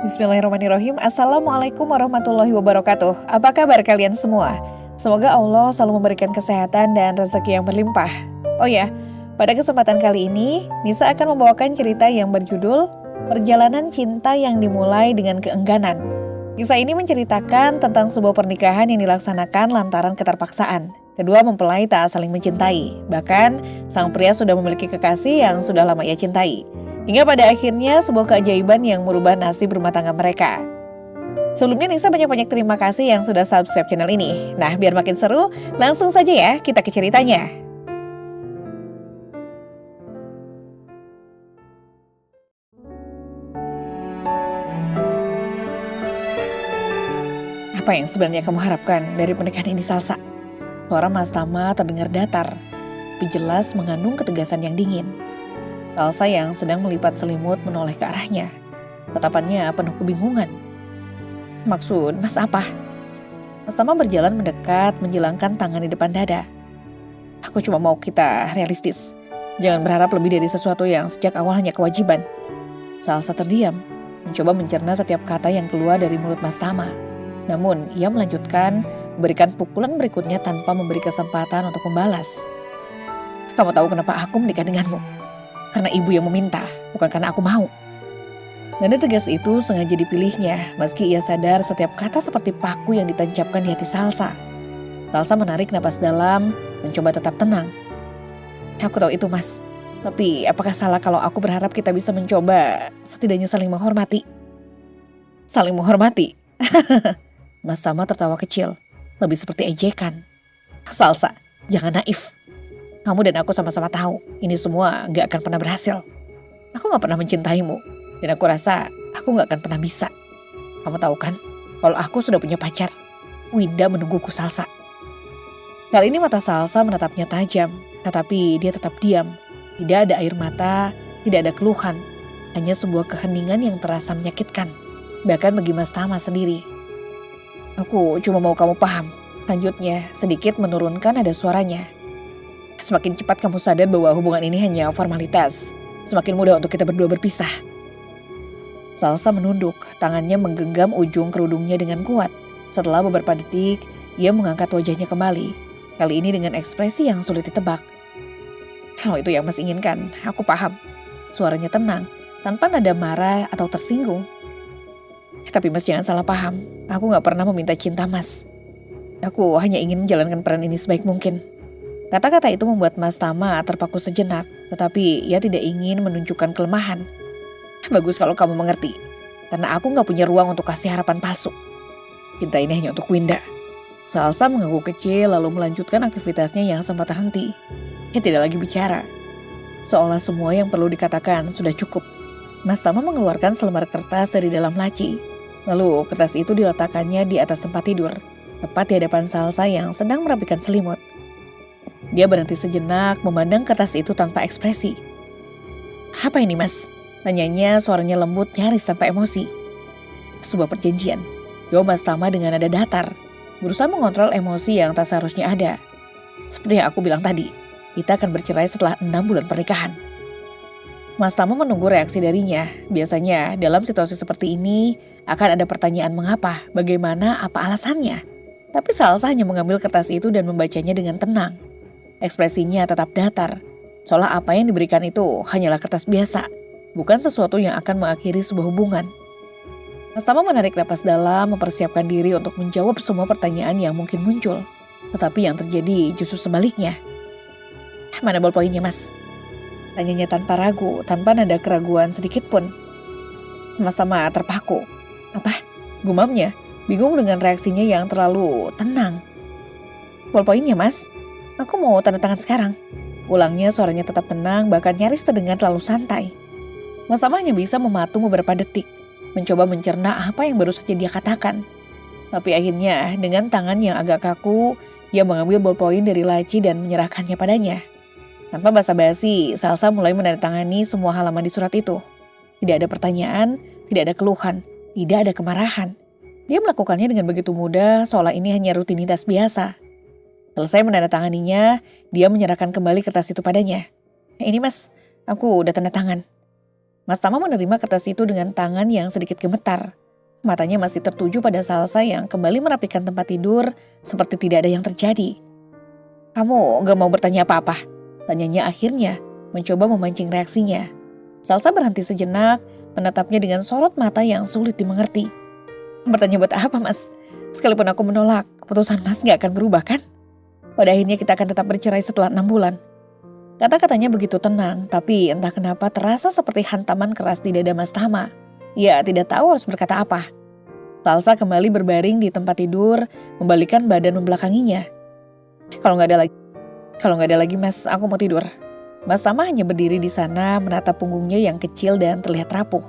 Bismillahirrahmanirrahim. Assalamualaikum warahmatullahi wabarakatuh. Apa kabar kalian semua? Semoga Allah selalu memberikan kesehatan dan rezeki yang berlimpah. Oh ya, pada kesempatan kali ini, Nisa akan membawakan cerita yang berjudul Perjalanan Cinta yang Dimulai dengan Keengganan. Kisah ini menceritakan tentang sebuah pernikahan yang dilaksanakan lantaran keterpaksaan. Kedua mempelai tak saling mencintai. Bahkan, sang pria sudah memiliki kekasih yang sudah lama ia cintai. Hingga pada akhirnya sebuah keajaiban yang merubah nasib rumah tangga mereka. Sebelumnya Nisa banyak-banyak terima kasih yang sudah subscribe channel ini. Nah, biar makin seru, langsung saja ya kita ke ceritanya. Apa yang sebenarnya kamu harapkan dari pernikahan ini, Salsa? Suara Mas Tama terdengar datar, tapi jelas mengandung ketegasan yang dingin. Salsa yang sedang melipat selimut menoleh ke arahnya. Tatapannya penuh kebingungan. Maksud Mas apa? Mas Tama berjalan mendekat, menjilangkan tangan di depan dada. Aku cuma mau kita realistis. Jangan berharap lebih dari sesuatu yang sejak awal hanya kewajiban. Salsa terdiam, mencoba mencerna setiap kata yang keluar dari mulut Mas Tama. Namun ia melanjutkan, memberikan pukulan berikutnya tanpa memberi kesempatan untuk membalas. Kamu tahu kenapa aku menikah denganmu? Karena ibu yang meminta, bukan karena aku mau. Nada tegas itu sengaja dipilihnya, meski ia sadar setiap kata seperti paku yang ditancapkan di hati Salsa. Salsa menarik napas dalam, mencoba tetap tenang. Aku tahu itu, Mas. Tapi apakah salah kalau aku berharap kita bisa mencoba setidaknya saling menghormati? Saling menghormati? Mas Tama tertawa kecil, lebih seperti ejekan. Salsa, jangan naif. Kamu dan aku sama-sama tahu, ini semua gak akan pernah berhasil. Aku gak pernah mencintaimu, dan aku rasa aku gak akan pernah bisa. Kamu tahu kan, kalau aku sudah punya pacar, Winda menungguku, Salsa. Kali ini mata Salsa menatapnya tajam, tetapi dia tetap diam. Tidak ada air mata, tidak ada keluhan, hanya sebuah keheningan yang terasa menyakitkan. Bahkan bagi Mas Tama sendiri. Aku cuma mau kamu paham, lanjutnya sedikit menurunkan nada suaranya. Semakin cepat kamu sadar bahwa hubungan ini hanya formalitas, semakin mudah untuk kita berdua berpisah. Salsa menunduk, tangannya menggenggam ujung kerudungnya dengan kuat. Setelah beberapa detik, ia mengangkat wajahnya kembali. Kali ini dengan ekspresi yang sulit ditebak. Kalau itu yang Mas inginkan, aku paham. Suaranya tenang, tanpa nada marah atau tersinggung. Tapi Mas jangan salah paham, aku gak pernah meminta cinta Mas. Aku hanya ingin menjalankan peran ini sebaik mungkin. Kata-kata itu membuat Mas Tama terpaku sejenak, tetapi ia tidak ingin menunjukkan kelemahan. Bagus kalau kamu mengerti, karena aku gak punya ruang untuk kasih harapan palsu. Cinta ini hanya untuk Winda. Salsa mengangguk kecil lalu melanjutkan aktivitasnya yang sempat terhenti. Ia tidak lagi bicara. Seolah semua yang perlu dikatakan sudah cukup. Mas Tama mengeluarkan selembar kertas dari dalam laci. Lalu kertas itu diletakkannya di atas tempat tidur, tepat di hadapan Salsa yang sedang merapikan selimut. Dia berhenti sejenak memandang kertas itu tanpa ekspresi. Apa ini, Mas? Tanyanya suaranya lembut nyaris tanpa emosi. Sebuah perjanjian. Jawab Mas Tama dengan nada datar, berusaha mengontrol emosi yang tak seharusnya ada. Seperti yang aku bilang tadi, kita akan bercerai setelah 6 bulan pernikahan. Mas Tama menunggu reaksi darinya. Biasanya dalam situasi seperti ini akan ada pertanyaan mengapa, bagaimana, apa alasannya. Tapi Salsa hanya mengambil kertas itu dan membacanya dengan tenang. Ekspresinya tetap datar, seolah apa yang diberikan itu hanyalah kertas biasa, bukan sesuatu yang akan mengakhiri sebuah hubungan. Mas Tama menarik napas dalam, mempersiapkan diri untuk menjawab semua pertanyaan yang mungkin muncul. Tetapi yang terjadi justru sebaliknya. Mana bolpoinnya, Mas? Tanyanya tanpa ragu, tanpa nada keraguan sedikit pun. Mas Tama terpaku. Apa? Gumamnya, bingung dengan reaksinya yang terlalu tenang. Bolpoinnya, Mas? Aku mau tanda tangan sekarang. Ulangnya suaranya tetap tenang, bahkan nyaris terdengar terlalu santai. Mas Tama hanya bisa mematung beberapa detik, mencoba mencerna apa yang baru saja dia katakan. Tapi akhirnya dengan tangan yang agak kaku, ia mengambil ballpoint dari laci dan menyerahkannya padanya. Tanpa basa-basi, Salsa mulai menandatangani semua halaman di surat itu. Tidak ada pertanyaan, tidak ada keluhan, tidak ada kemarahan. Dia melakukannya dengan begitu mudah, seolah ini hanya rutinitas biasa. Selesai menandatanganinya, dia menyerahkan kembali kertas itu padanya. Ini, Mas, aku udah tanda tangan. Mas Tama menerima kertas itu dengan tangan yang sedikit gemetar. Matanya masih tertuju pada Salsa yang kembali merapikan tempat tidur seperti tidak ada yang terjadi. "Kamu gak mau bertanya apa-apa?" tanyanya akhirnya, mencoba memancing reaksinya. Salsa berhenti sejenak, menatapnya dengan sorot mata yang sulit dimengerti. "Bertanya buat apa, Mas? Sekalipun aku menolak, keputusan Mas gak akan berubah kan? Pada akhirnya kita akan tetap bercerai setelah 6 bulan. Kata-katanya begitu tenang, tapi entah kenapa terasa seperti hantaman keras di dada Mas Tama. Ia tidak tahu harus berkata apa. Salsa kembali berbaring di tempat tidur, membalikkan badan membelakanginya. Kalau nggak ada lagi Mas, aku mau tidur." Mas Tama hanya berdiri di sana menatap punggungnya yang kecil dan terlihat rapuh.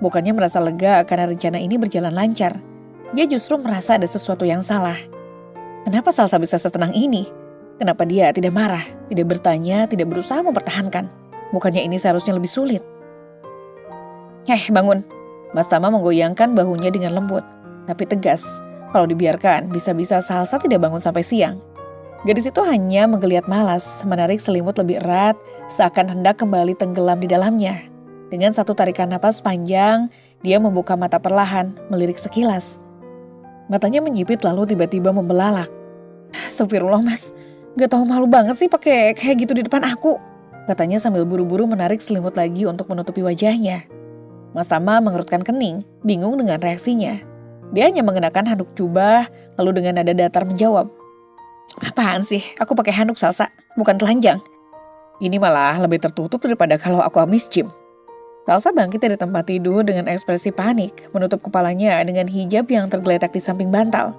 Bukannya merasa lega karena rencana ini berjalan lancar. Dia justru merasa ada sesuatu yang salah. Kenapa Salsa bisa setenang ini? Kenapa dia tidak marah, tidak bertanya, tidak berusaha mempertahankan? Bukannya ini seharusnya lebih sulit? Bangun. Mas Tama menggoyangkan bahunya dengan lembut, tapi tegas. Kalau dibiarkan, bisa-bisa Salsa tidak bangun sampai siang. Gadis itu hanya menggeliat malas, menarik selimut lebih erat, seakan hendak kembali tenggelam di dalamnya. Dengan satu tarikan napas panjang, dia membuka mata perlahan, melirik sekilas. Matanya menyipit lalu tiba-tiba membelalak. "Astagfirullah Mas, gak tahu malu banget sih pakai kayak gitu di depan aku," katanya sambil buru-buru menarik selimut lagi untuk menutupi wajahnya. Mas Tama mengerutkan kening, bingung dengan reaksinya. Dia hanya mengenakan handuk jubah, lalu dengan nada datar menjawab, "Apaan sih? Aku pakai handuk Salsa, bukan telanjang. Ini malah lebih tertutup daripada kalau aku habis gym." Salsa bangkit dari tempat tidur dengan ekspresi panik, menutup kepalanya dengan hijab yang tergeletak di samping bantal.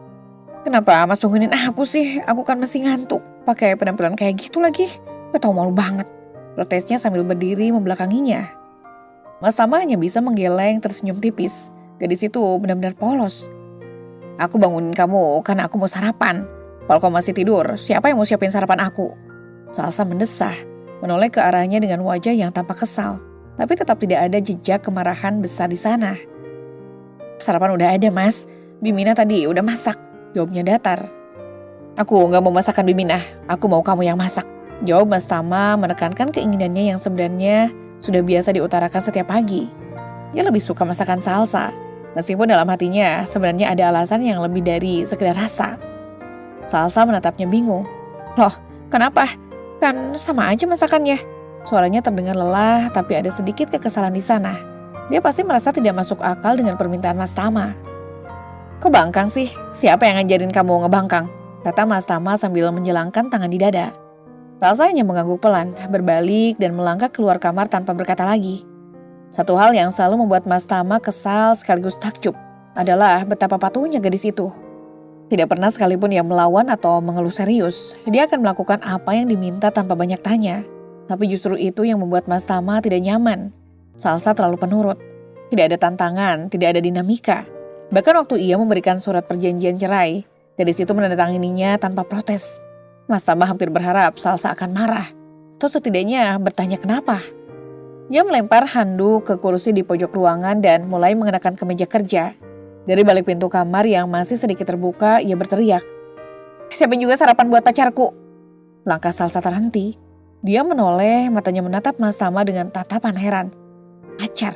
"Kenapa Mas bangunin aku sih? Aku kan masih ngantuk. Pakai penampilan kayak gitu lagi. Gak tau malu banget," protesnya sambil berdiri membelakanginya. Mas Tama hanya bisa menggeleng tersenyum tipis. Gadis itu benar-benar polos. "Aku bangunin kamu karena aku mau sarapan. Kalau kamu masih tidur, siapa yang mau siapin sarapan aku?" Salsa mendesah, menoleh ke arahnya dengan wajah yang tampak kesal. Tapi tetap tidak ada jejak kemarahan besar di sana. "Sarapan udah ada Mas, Bimina tadi udah masak," jawabnya datar. "Aku gak mau masakan Bimina, aku mau kamu yang masak," jawab Mas Tama menekankan keinginannya yang sebenarnya sudah biasa diutarakan setiap pagi. Dia lebih suka masakan Salsa, meskipun dalam hatinya sebenarnya ada alasan yang lebih dari sekedar rasa. Salsa menatapnya bingung. "Loh, kenapa? Kan sama aja masakannya." Suaranya terdengar lelah, tapi ada sedikit kekesalan di sana. Dia pasti merasa tidak masuk akal dengan permintaan Mas Tama. "Kok bangkang sih? Siapa yang ngajarin kamu ngebangkang?" kata Mas Tama sambil menjelangkan tangan di dada. Salsa hanya mengangguk pelan, berbalik dan melangkah keluar kamar tanpa berkata lagi. Satu hal yang selalu membuat Mas Tama kesal sekaligus takjub adalah betapa patuhnya gadis itu. Tidak pernah sekalipun ia melawan atau mengeluh serius. Dia akan melakukan apa yang diminta tanpa banyak tanya. Tapi justru itu yang membuat Mas Tama tidak nyaman. Salsa terlalu penurut. Tidak ada tantangan, tidak ada dinamika. Bahkan waktu ia memberikan surat perjanjian cerai, gadis itu menandatangininya tanpa protes. Mas Tama hampir berharap Salsa akan marah. Atau setidaknya bertanya kenapa. Ia melempar handuk ke kursi di pojok ruangan dan mulai mengenakan kemeja kerja. Dari balik pintu kamar yang masih sedikit terbuka, ia berteriak, "Siapin juga sarapan buat pacarku." Langkah Salsa terhenti. Dia menoleh, matanya menatap Mas Tama dengan tatapan heran. "Pacar?"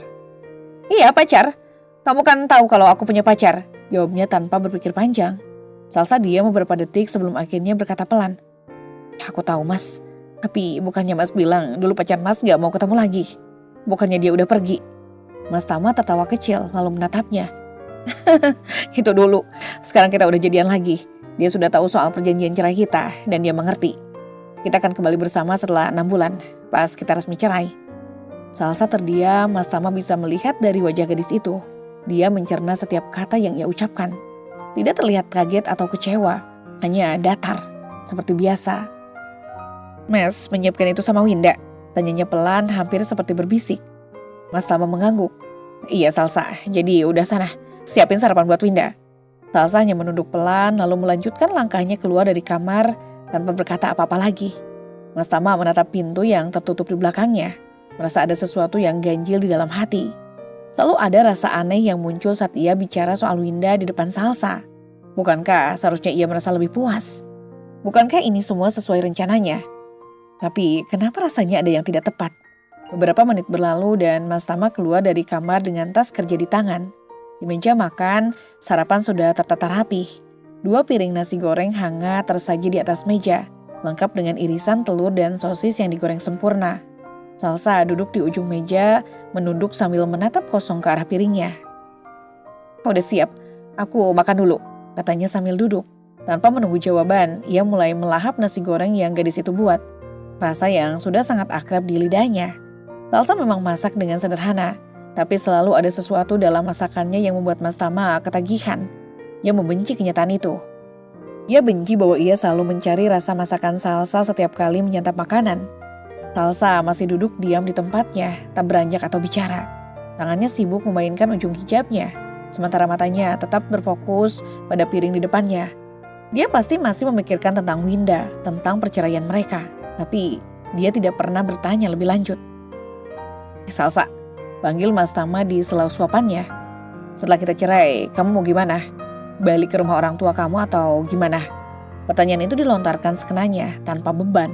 "Iya pacar. Kamu kan tahu kalau aku punya pacar," jawabnya tanpa berpikir panjang. Salsa diam beberapa detik sebelum akhirnya berkata pelan, "Aku tahu Mas, tapi bukannya Mas bilang dulu pacar Mas gak mau ketemu lagi? Bukannya dia udah pergi?" Mas Tama tertawa kecil lalu menatapnya. "Itu dulu, sekarang kita udah jadian lagi. Dia sudah tahu soal perjanjian cerai kita dan dia mengerti. Kita akan kembali bersama setelah 6 bulan, pas kita resmi cerai." Salsa terdiam, Mas Tama bisa melihat dari wajah gadis itu. Dia mencerna setiap kata yang ia ucapkan. Tidak terlihat kaget atau kecewa, hanya datar, seperti biasa. "Mas menyiapkan itu sama Winda?" tanyanya pelan hampir seperti berbisik. Mas Tama mengangguk. "Iya Salsa, jadi udah sana, siapin sarapan buat Winda." Salsa hanya menunduk pelan lalu melanjutkan langkahnya keluar dari kamar tanpa berkata apa-apa lagi. Mas Tama menatap pintu yang tertutup di belakangnya, merasa ada sesuatu yang ganjil di dalam hati. Selalu ada rasa aneh yang muncul saat ia bicara soal Winda di depan Salsa. Bukankah seharusnya ia merasa lebih puas? Bukankah ini semua sesuai rencananya? Tapi kenapa rasanya ada yang tidak tepat? Beberapa menit berlalu dan Mas Tama keluar dari kamar dengan tas kerja di tangan. Di meja makan, sarapan sudah tertata rapih. 2 piring nasi goreng hangat tersaji di atas meja, lengkap dengan irisan telur dan sosis yang digoreng sempurna. Salsa duduk di ujung meja, menunduk sambil menatap kosong ke arah piringnya. "Udah siap, aku makan dulu," katanya sambil duduk. Tanpa menunggu jawaban, ia mulai melahap nasi goreng yang gadis itu buat. Rasa yang sudah sangat akrab di lidahnya. Salsa memang masak dengan sederhana, tapi selalu ada sesuatu dalam masakannya yang membuat Mas Tama ketagihan. Ia membenci kenyataan itu. Ia benci bahwa ia selalu mencari rasa masakan Salsa setiap kali menyantap makanan. Salsa masih duduk diam di tempatnya, tak beranjak atau bicara. Tangannya sibuk memainkan ujung hijabnya, sementara matanya tetap berfokus pada piring di depannya. Dia pasti masih memikirkan tentang Winda, tentang perceraian mereka. Tapi dia tidak pernah bertanya lebih lanjut. "Salsa," panggil Mas Tama di sela suapannya. "Setelah kita cerai, kamu mau gimana? Balik ke rumah orang tua kamu atau gimana?" Pertanyaan itu dilontarkan sekenanya, tanpa beban.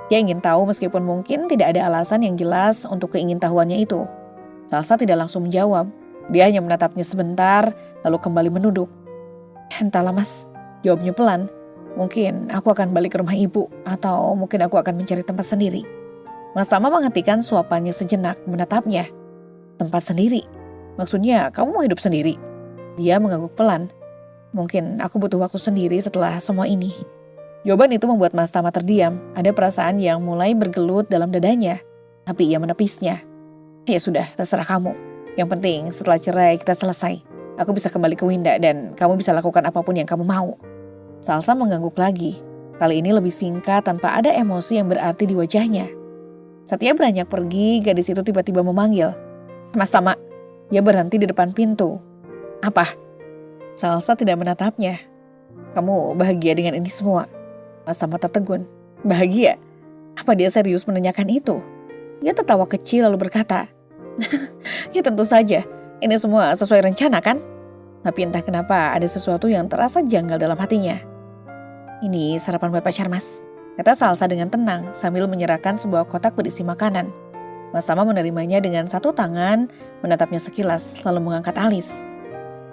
Dia ingin tahu meskipun mungkin tidak ada alasan yang jelas untuk keingintahuannya itu. Salsa tidak langsung menjawab. Dia hanya menatapnya sebentar, lalu kembali menunduk. "Entahlah Mas," jawabnya pelan. "Mungkin aku akan balik ke rumah ibu, atau mungkin aku akan mencari tempat sendiri." Mas Tama menghentikan suapannya sejenak, menatapnya. "Tempat sendiri? Maksudnya kamu mau hidup sendiri?" Dia mengangguk pelan. "Mungkin aku butuh waktu sendiri setelah semua ini." Jawaban itu membuat Mas Tama terdiam. Ada perasaan yang mulai bergelut dalam dadanya, tapi ia menepisnya. "Ya sudah, terserah kamu. Yang penting setelah cerai kita selesai. Aku bisa kembali ke Winda dan kamu bisa lakukan apapun yang kamu mau." Salsa mengangguk lagi. Kali ini lebih singkat tanpa ada emosi yang berarti di wajahnya. Saat ia beranjak pergi, gadis itu tiba-tiba memanggil. "Mas Tama." Ia berhenti di depan pintu. "Apa?" Salsa tidak menatapnya. "Kamu bahagia dengan ini semua?" Mas Tama tertegun. "Bahagia? Apa dia serius menanyakan itu?" Ia tertawa kecil lalu berkata, "Ya tentu saja, ini semua sesuai rencana kan?" Tapi entah kenapa ada sesuatu yang terasa janggal dalam hatinya. "Ini sarapan buat pacar Mas," kata Salsa dengan tenang sambil menyerahkan sebuah kotak berisi makanan. Mas Tama menerimanya dengan satu tangan, menatapnya sekilas, lalu mengangkat alis.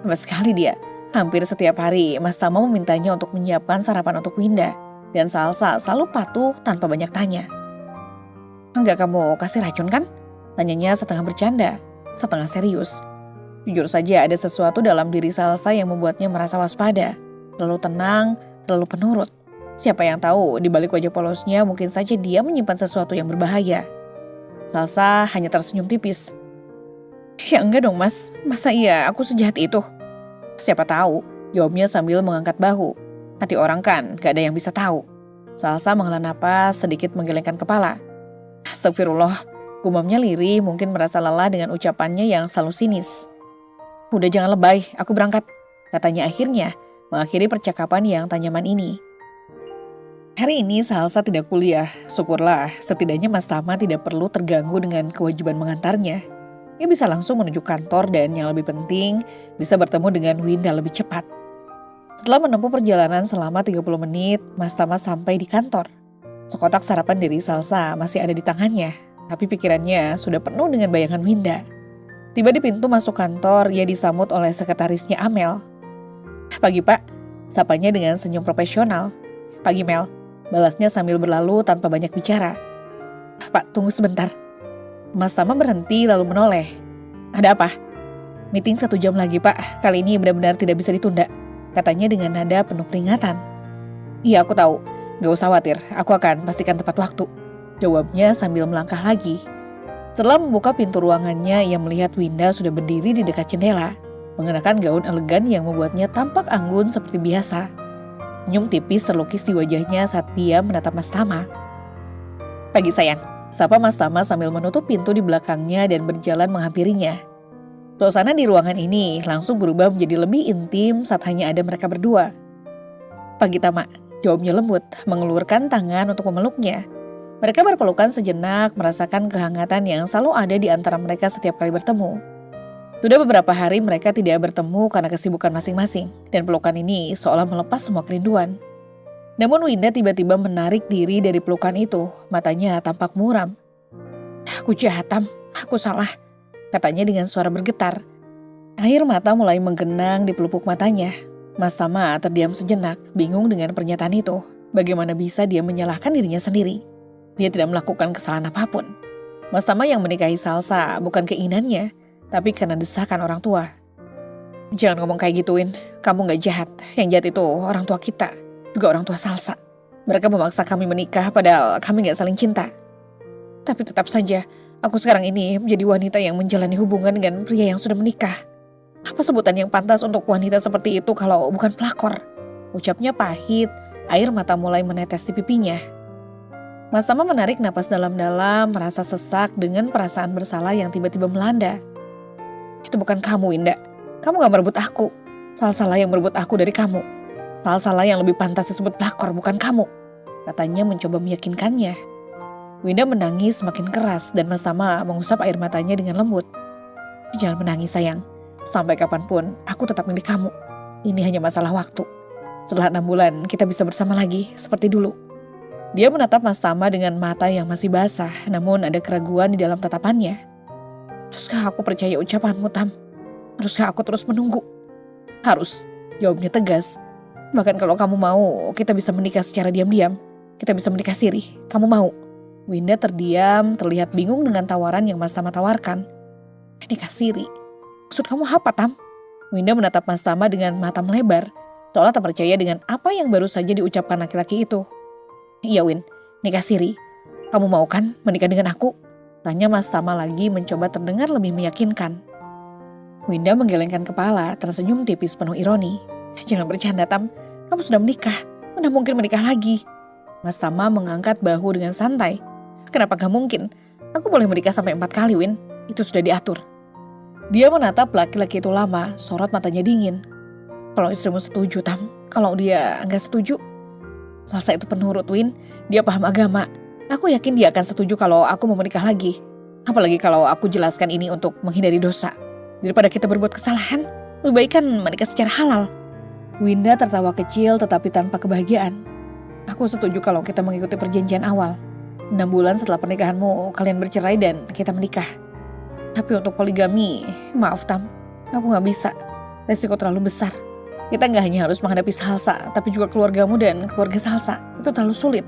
Hebat sekali dia. Hampir setiap hari Mas Tama memintanya untuk menyiapkan sarapan untuk Winda. Dan Salsa selalu patuh tanpa banyak tanya. "Enggak kamu kasih racun kan?" Tanyanya setengah bercanda, setengah serius. Jujur saja ada sesuatu dalam diri Salsa yang membuatnya merasa waspada. Terlalu tenang, terlalu penurut. Siapa yang tahu di balik wajah polosnya mungkin saja dia menyimpan sesuatu yang berbahaya. Salsa hanya tersenyum tipis. "Ya enggak dong Mas, masa iya aku sejahat itu?" "Siapa tahu," jawabnya sambil mengangkat bahu. "Hati orang kan gak ada yang bisa tahu." Salsa menghela napas, sedikit menggelengkan kepala. "Astagfirullah," gumamnya lirih, mungkin merasa lelah dengan ucapannya yang selalu sinis. "Udah jangan lebay, aku berangkat," katanya akhirnya, mengakhiri percakapan yang tak nyaman ini. Hari ini Salsa tidak kuliah, syukurlah setidaknya Mas Tama tidak perlu terganggu dengan kewajiban mengantarnya. Ia bisa langsung menuju kantor dan yang lebih penting, bisa bertemu dengan Winda lebih cepat. Setelah menempuh perjalanan selama 30 menit, Mas Tama sampai di kantor. Sekotak sarapan dari Salsa masih ada di tangannya, tapi pikirannya sudah penuh dengan bayangan Winda. Tiba di pintu masuk kantor, ia disambut oleh sekretarisnya Amel. "Pagi Pak," sapanya dengan senyum profesional. "Pagi Mel," balasnya sambil berlalu tanpa banyak bicara. "Pak, tunggu sebentar." Mas Tama berhenti lalu menoleh. "Ada apa?" "Meeting 1 jam lagi Pak, kali ini benar-benar tidak bisa ditunda," katanya dengan nada penuh peringatan. "Iya aku tahu, gak usah khawatir, aku akan pastikan tepat waktu," jawabnya sambil melangkah lagi. Setelah membuka pintu ruangannya, ia melihat Winda sudah berdiri di dekat jendela, mengenakan gaun elegan yang membuatnya tampak anggun seperti biasa. Senyum tipis terlukis di wajahnya saat dia menatap Mas Tama. "Pagi sayang," sapa Mas Tama sambil menutup pintu di belakangnya dan berjalan menghampirinya. Suasana di ruangan ini langsung berubah menjadi lebih intim saat hanya ada mereka berdua. "Pagi Tama," jawabnya lembut, mengelurkan tangan untuk memeluknya. Mereka berpelukan sejenak, merasakan kehangatan yang selalu ada di antara mereka setiap kali bertemu. Sudah beberapa hari mereka tidak bertemu karena kesibukan masing-masing, dan pelukan ini seolah melepas semua kerinduan. Namun Winda tiba-tiba menarik diri dari pelukan itu, matanya tampak muram. Aku jahat, Tam. Aku salah, katanya dengan suara bergetar. Air mata mulai menggenang di pelupuk matanya. Mas Tama terdiam sejenak, bingung dengan pernyataan itu. Bagaimana bisa dia menyalahkan dirinya sendiri? Dia tidak melakukan kesalahan apapun. Mas Tama yang menikahi Salsa bukan keinginannya, tapi karena desakan orang tua. Jangan ngomong kayak gituin, kamu gak jahat. Yang jahat itu orang tua kita, juga orang tua Salsa. Mereka memaksa kami menikah padahal kami gak saling cinta. Tapi tetap saja, aku sekarang ini menjadi wanita yang menjalani hubungan dengan pria yang sudah menikah. Apa sebutan yang pantas untuk wanita seperti itu kalau bukan pelakor? Ucapnya pahit, air mata mulai menetes di pipinya. Mas Tama menarik napas dalam-dalam, merasa sesak dengan perasaan bersalah yang tiba-tiba melanda. Itu bukan kamu, Winda. Kamu gak merebut aku. Salah yang merebut aku dari kamu. Salah yang lebih pantas disebut pelakor, bukan kamu. Katanya mencoba meyakinkannya. Winda menangis semakin keras dan Mas Tama mengusap air matanya dengan lembut. Jangan menangis, sayang. Sampai kapanpun, aku tetap milik kamu. Ini hanya masalah waktu. Setelah 6 bulan, kita bisa bersama lagi, seperti dulu. Dia menatap Mas Tama dengan mata yang masih basah, namun ada keraguan di dalam tatapannya. Haruskah aku percaya ucapanmu, Tam? Haruskah aku terus menunggu? Harus, jawabnya tegas. Bahkan kalau kamu mau, kita bisa menikah secara diam-diam. Kita bisa menikah sirih, kamu mau? Winda terdiam, terlihat bingung dengan tawaran yang Mas Tama tawarkan. Menikah sirih? Maksud kamu apa, Tam? Winda menatap Mas Tama dengan mata melebar, seolah tak percaya dengan apa yang baru saja diucapkan laki-laki itu. Iya, Win, nikah siri. Kamu mau kan menikah dengan aku? Tanya Mas Tama lagi mencoba terdengar lebih meyakinkan. Winda menggelengkan kepala, tersenyum tipis penuh ironi. Jangan bercanda, Tam. Kamu sudah menikah. Mana mungkin menikah lagi? Mas Tama mengangkat bahu dengan santai. Kenapa gak mungkin? Aku boleh menikah sampai 4 kali, Win. Itu sudah diatur. Dia menatap laki-laki itu lama, sorot matanya dingin. Kalau istrimu setuju, Tam. Kalau dia nggak setuju, Salsa itu penurut, Win. Dia paham agama. Aku yakin dia akan setuju kalau aku mau menikah lagi. Apalagi kalau aku jelaskan ini untuk menghindari dosa. Daripada kita berbuat kesalahan, lebih baik kan menikah secara halal. Winda tertawa kecil tetapi tanpa kebahagiaan. Aku setuju kalau kita mengikuti perjanjian awal. 6 bulan setelah pernikahanmu, kalian bercerai dan kita menikah. Tapi untuk poligami, maaf, Tam, aku gak bisa. Resiko terlalu besar. Kita gak hanya harus menghadapi Salsa, tapi juga keluargamu dan keluarga Salsa. Itu terlalu sulit.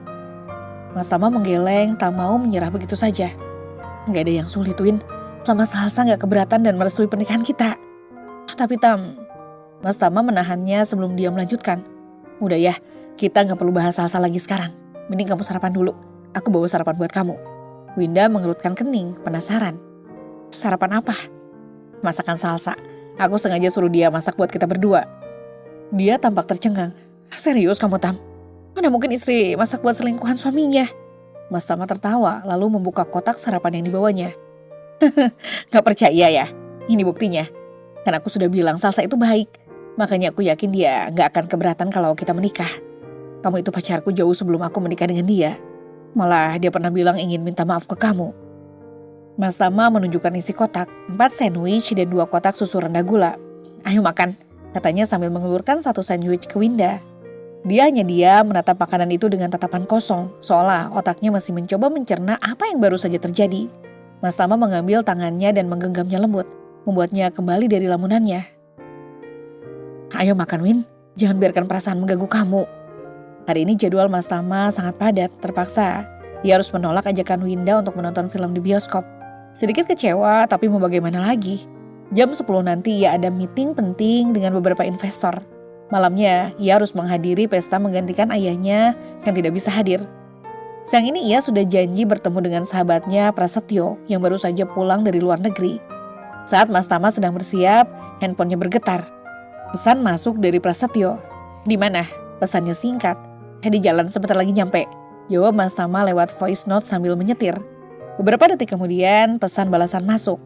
Mas Tama menggeleng, tak mau menyerah begitu saja. Gak ada yang sulit, Win. Selama Salsa gak keberatan dan merestui pernikahan kita. Tapi, Tam, Mas Tama menahannya sebelum dia melanjutkan. Udah ya, kita gak perlu bahas Salsa lagi sekarang. Mending kamu sarapan dulu. Aku bawa sarapan buat kamu. Winda mengerutkan kening, penasaran. Sarapan apa? Masakan Salsa. Aku sengaja suruh dia masak buat kita berdua. Dia tampak tercengang. Serius kamu, Tam? Mana mungkin istri masak buat selingkuhan suaminya? Mas Tama tertawa lalu membuka kotak sarapan yang dibawanya. Gak percaya ya? Ini buktinya. Kan aku sudah bilang Salsa itu baik. Makanya aku yakin dia gak akan keberatan kalau kita menikah. Kamu itu pacarku jauh sebelum aku menikah dengan dia. Malah dia pernah bilang ingin minta maaf ke kamu. Mas Tama menunjukkan isi kotak, 4 sandwich dan 2 kotak susu rendah gula. Ayo makan, katanya sambil mengulurkan 1 sandwich ke Winda. Dia hanya diam menatap makanan itu dengan tatapan kosong, seolah otaknya masih mencoba mencerna apa yang baru saja terjadi. Mas Tama mengambil tangannya dan menggenggamnya lembut, membuatnya kembali dari lamunannya. Ayo makan, Win, jangan biarkan perasaan mengganggu kamu. Hari ini jadwal Mas Tama sangat padat, terpaksa dia harus menolak ajakan Winda untuk menonton film di bioskop. Sedikit kecewa, tapi mau bagaimana lagi? Jam 10 nanti ia ada meeting penting dengan beberapa investor. Malamnya, ia harus menghadiri pesta menggantikan ayahnya yang tidak bisa hadir. Siang ini ia sudah janji bertemu dengan sahabatnya Prasetyo yang baru saja pulang dari luar negeri. Saat Mas Tama sedang bersiap, handphonenya bergetar. Pesan masuk dari Prasetyo. Di mana? Pesannya singkat. Di jalan, sebentar lagi nyampe. Jawab Mas Tama lewat voice note sambil menyetir. Beberapa detik kemudian pesan balasan masuk.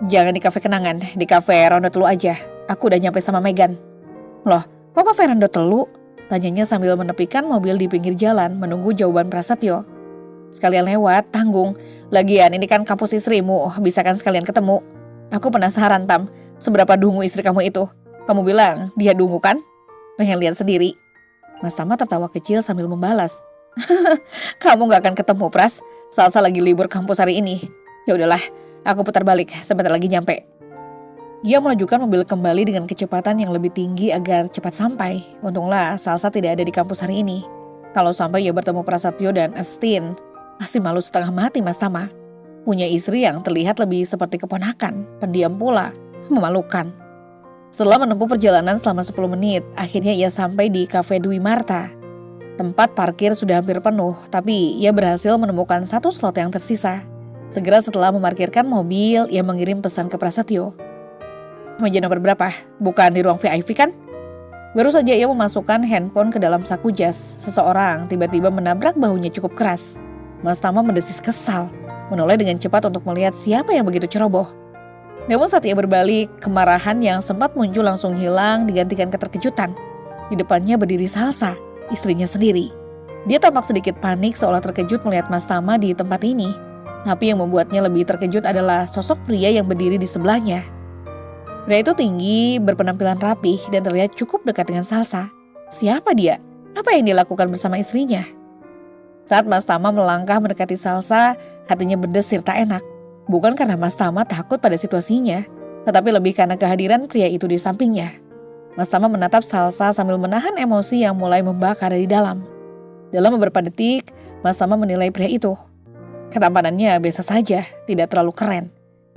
Jangan di kafe kenangan, di kafe Rondo Telu aja. Aku udah nyampe sama Megan. Loh, kok kafe Rondo Telu? Tanyanya sambil menepikan mobil di pinggir jalan menunggu jawaban Prasetyo. Sekalian lewat, tanggung. Lagian ini kan kampus istrimu, bisa kan sekalian ketemu. Aku penasaran, Tam, seberapa dungu istri kamu itu. Kamu bilang dia dungu kan? Pengen lihat sendiri. Mas Tama tertawa kecil sambil membalas. Kamu gak akan ketemu, Pras. Salsa lagi libur kampus hari ini. Ya udahlah, aku putar balik, sebentar lagi nyampe. Dia melajukan mobil kembali dengan kecepatan yang lebih tinggi agar cepat sampai. Untunglah Salsa tidak ada di kampus hari ini. Kalau sampai ia bertemu Prasetyo dan Estin, pasti malu setengah mati Mas Tama. Punya istri yang terlihat lebih seperti keponakan, pendiam pula, memalukan. Setelah menempuh perjalanan selama 10 menit, akhirnya ia sampai di Cafe Dwi Marta. Tempat parkir sudah hampir penuh, tapi ia berhasil menemukan satu slot yang tersisa. Segera setelah memarkirkan mobil, ia mengirim pesan ke Prasetyo. Meja nomor berapa? Bukan di ruang VIP kan? Baru saja ia memasukkan handphone ke dalam saku jas, seseorang tiba-tiba menabrak bahunya cukup keras. Mas Tama mendesis kesal, menoleh dengan cepat untuk melihat siapa yang begitu ceroboh. Namun saat ia berbalik, kemarahan yang sempat muncul langsung hilang digantikan keterkejutan. Di depannya berdiri Salsa, istrinya sendiri. Dia tampak sedikit panik seolah terkejut melihat Mas Tama di tempat ini. Tapi yang membuatnya lebih terkejut adalah sosok pria yang berdiri di sebelahnya. Pria itu tinggi, berpenampilan rapih, dan terlihat cukup dekat dengan Salsa. Siapa dia? Apa yang dia lakukan bersama istrinya? Saat Mas Tama melangkah mendekati Salsa, hatinya berdesir tak enak. Bukan karena Mas Tama takut pada situasinya, tetapi lebih karena kehadiran pria itu di sampingnya. Mas Tama menatap Salsa sambil menahan emosi yang mulai membakar dari dalam. Dalam beberapa detik, Mas Tama menilai pria itu. Ketampanannya biasa saja, tidak terlalu keren.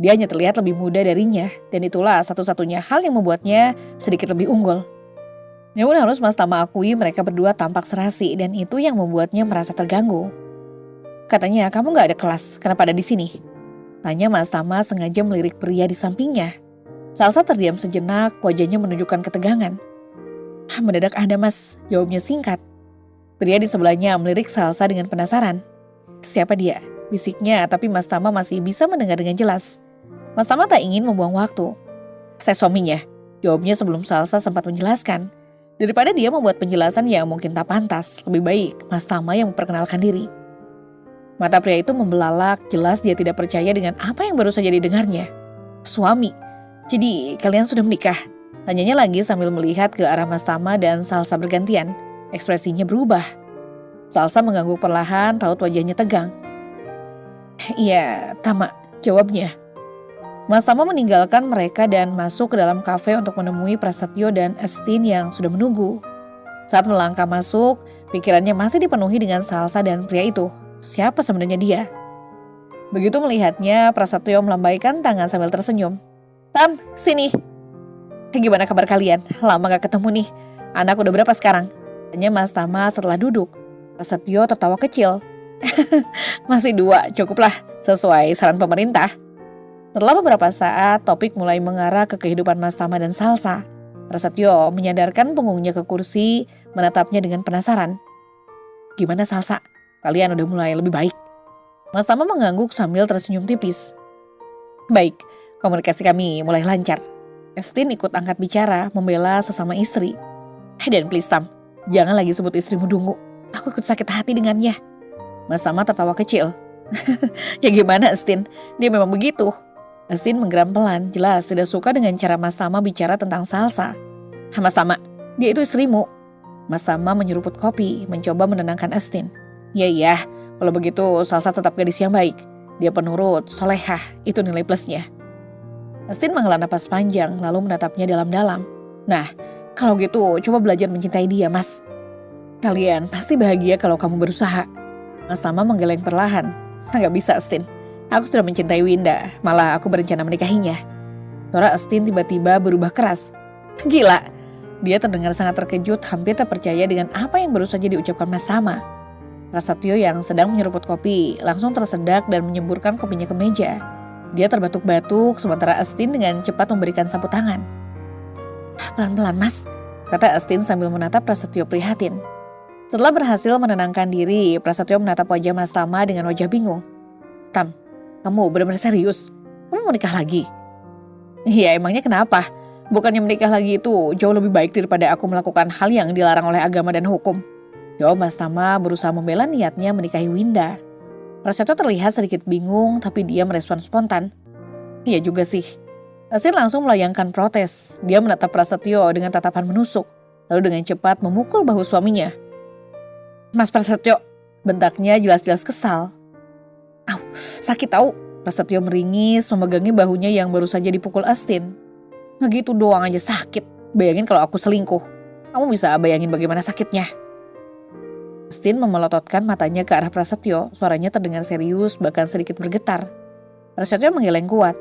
Dia hanya terlihat lebih muda darinya, dan itulah satu-satunya hal yang membuatnya sedikit lebih unggul. Namun harus Mas Tama akui mereka berdua tampak serasi, dan itu yang membuatnya merasa terganggu. Katanya, kamu gak ada kelas, kenapa ada di sini? Tanya Mas Tama sengaja melirik pria di sampingnya. Salsa terdiam sejenak, wajahnya menunjukkan ketegangan. Mendadak ada Mas, jawabnya singkat. Pria di sebelahnya melirik Salsa dengan penasaran. Siapa dia? Bisiknya, tapi Mas Tama masih bisa mendengar dengan jelas. Mas Tama tak ingin membuang waktu. Saya suaminya, jawabnya sebelum Salsa sempat menjelaskan. Daripada dia membuat penjelasan yang mungkin tak pantas, lebih baik Mas Tama yang memperkenalkan diri. Mata pria itu membelalak, jelas dia tidak percaya dengan apa yang baru saja didengarnya. Suami? Jadi kalian sudah menikah? Tanyanya lagi sambil melihat ke arah Mas Tama dan Salsa bergantian. Ekspresinya berubah. Salsa mengangguk perlahan, raut wajahnya tegang. Iya, Tama, jawabnya. Mas Tama meninggalkan mereka dan masuk ke dalam kafe untuk menemui Prasetyo dan Estin yang sudah menunggu. Saat melangkah masuk, pikirannya masih dipenuhi dengan Salsa dan pria itu. Siapa sebenarnya dia? Begitu melihatnya, Prasetyo melambaikan tangan sambil tersenyum. Tam, sini. Gimana kabar kalian? Lama gak ketemu nih. Anak udah berapa sekarang? Tanya Mas Tama setelah duduk. Prasetyo tertawa kecil. Masih 2, cukuplah, sesuai saran pemerintah. Setelah beberapa saat, topik mulai mengarah ke kehidupan Mas Tama dan Salsa. Prasetyo menyadarkan punggungnya ke kursi, menatapnya dengan penasaran. Gimana Salsa? Kalian udah mulai lebih baik? Mas Tama mengangguk sambil tersenyum tipis. Baik, komunikasi kami mulai lancar. Estin ikut angkat bicara, membela sesama istri. Dan please Tam, jangan lagi sebut istrimu Dungu. Aku ikut sakit hati dengannya. Mas Tama tertawa kecil. Ya gimana Estin, dia memang begitu. Estin menggeram pelan, jelas tidak suka dengan cara Mas Tama bicara tentang Salsa. Mas Tama, dia itu istrimu. Mas Tama menyeruput kopi, mencoba menenangkan Estin. Iya, kalau begitu Salsa tetap gadis yang baik. Dia penurut, solehah, itu nilai plusnya. Estin menghela napas panjang, lalu menatapnya dalam-dalam. Nah, kalau gitu coba belajar mencintai dia, Mas. Kalian pasti bahagia kalau kamu berusaha. Mas Tama menggeleng perlahan. Nggak bisa, Estin. Aku sudah mencintai Winda, malah aku berencana menikahinya. Suara Estin tiba-tiba berubah keras. Gila, dia terdengar sangat terkejut, hampir tak percaya dengan apa yang baru saja diucapkan Mas Tama. Prasetyo yang sedang menyeruput kopi langsung tersedak dan menyemburkan kopinya ke meja. Dia terbatuk-batuk sementara Estin dengan cepat memberikan sapu tangan. Pelan-pelan Mas, kata Estin sambil menatap Prasetyo prihatin. Setelah berhasil menenangkan diri, Prasetyo menatap wajah Mas Tama dengan wajah bingung. Tam, kamu benar-benar serius? Kamu mau nikah lagi? Iya, emangnya kenapa? Bukannya menikah lagi itu jauh lebih baik daripada aku melakukan hal yang dilarang oleh agama dan hukum. Jawab Mas Tama berusaha membela niatnya menikahi Winda. Prasetyo terlihat sedikit bingung, tapi dia merespon spontan. Iya juga sih. Estin langsung melayangkan protes. Dia menatap Prasetyo dengan tatapan menusuk, lalu dengan cepat memukul bahu suaminya. Mas Prasetyo, Bentaknya jelas-jelas kesal. "Au, sakit tahu." Prasetyo meringis memegangi bahunya yang baru saja dipukul Astin. "Begitu doang aja sakit. Bayangin kalau aku selingkuh. Kamu bisa bayangin bagaimana sakitnya." Astin memelototkan matanya ke arah Prasetyo. Suaranya terdengar serius bahkan sedikit bergetar. Prasetyo menggeleng kuat.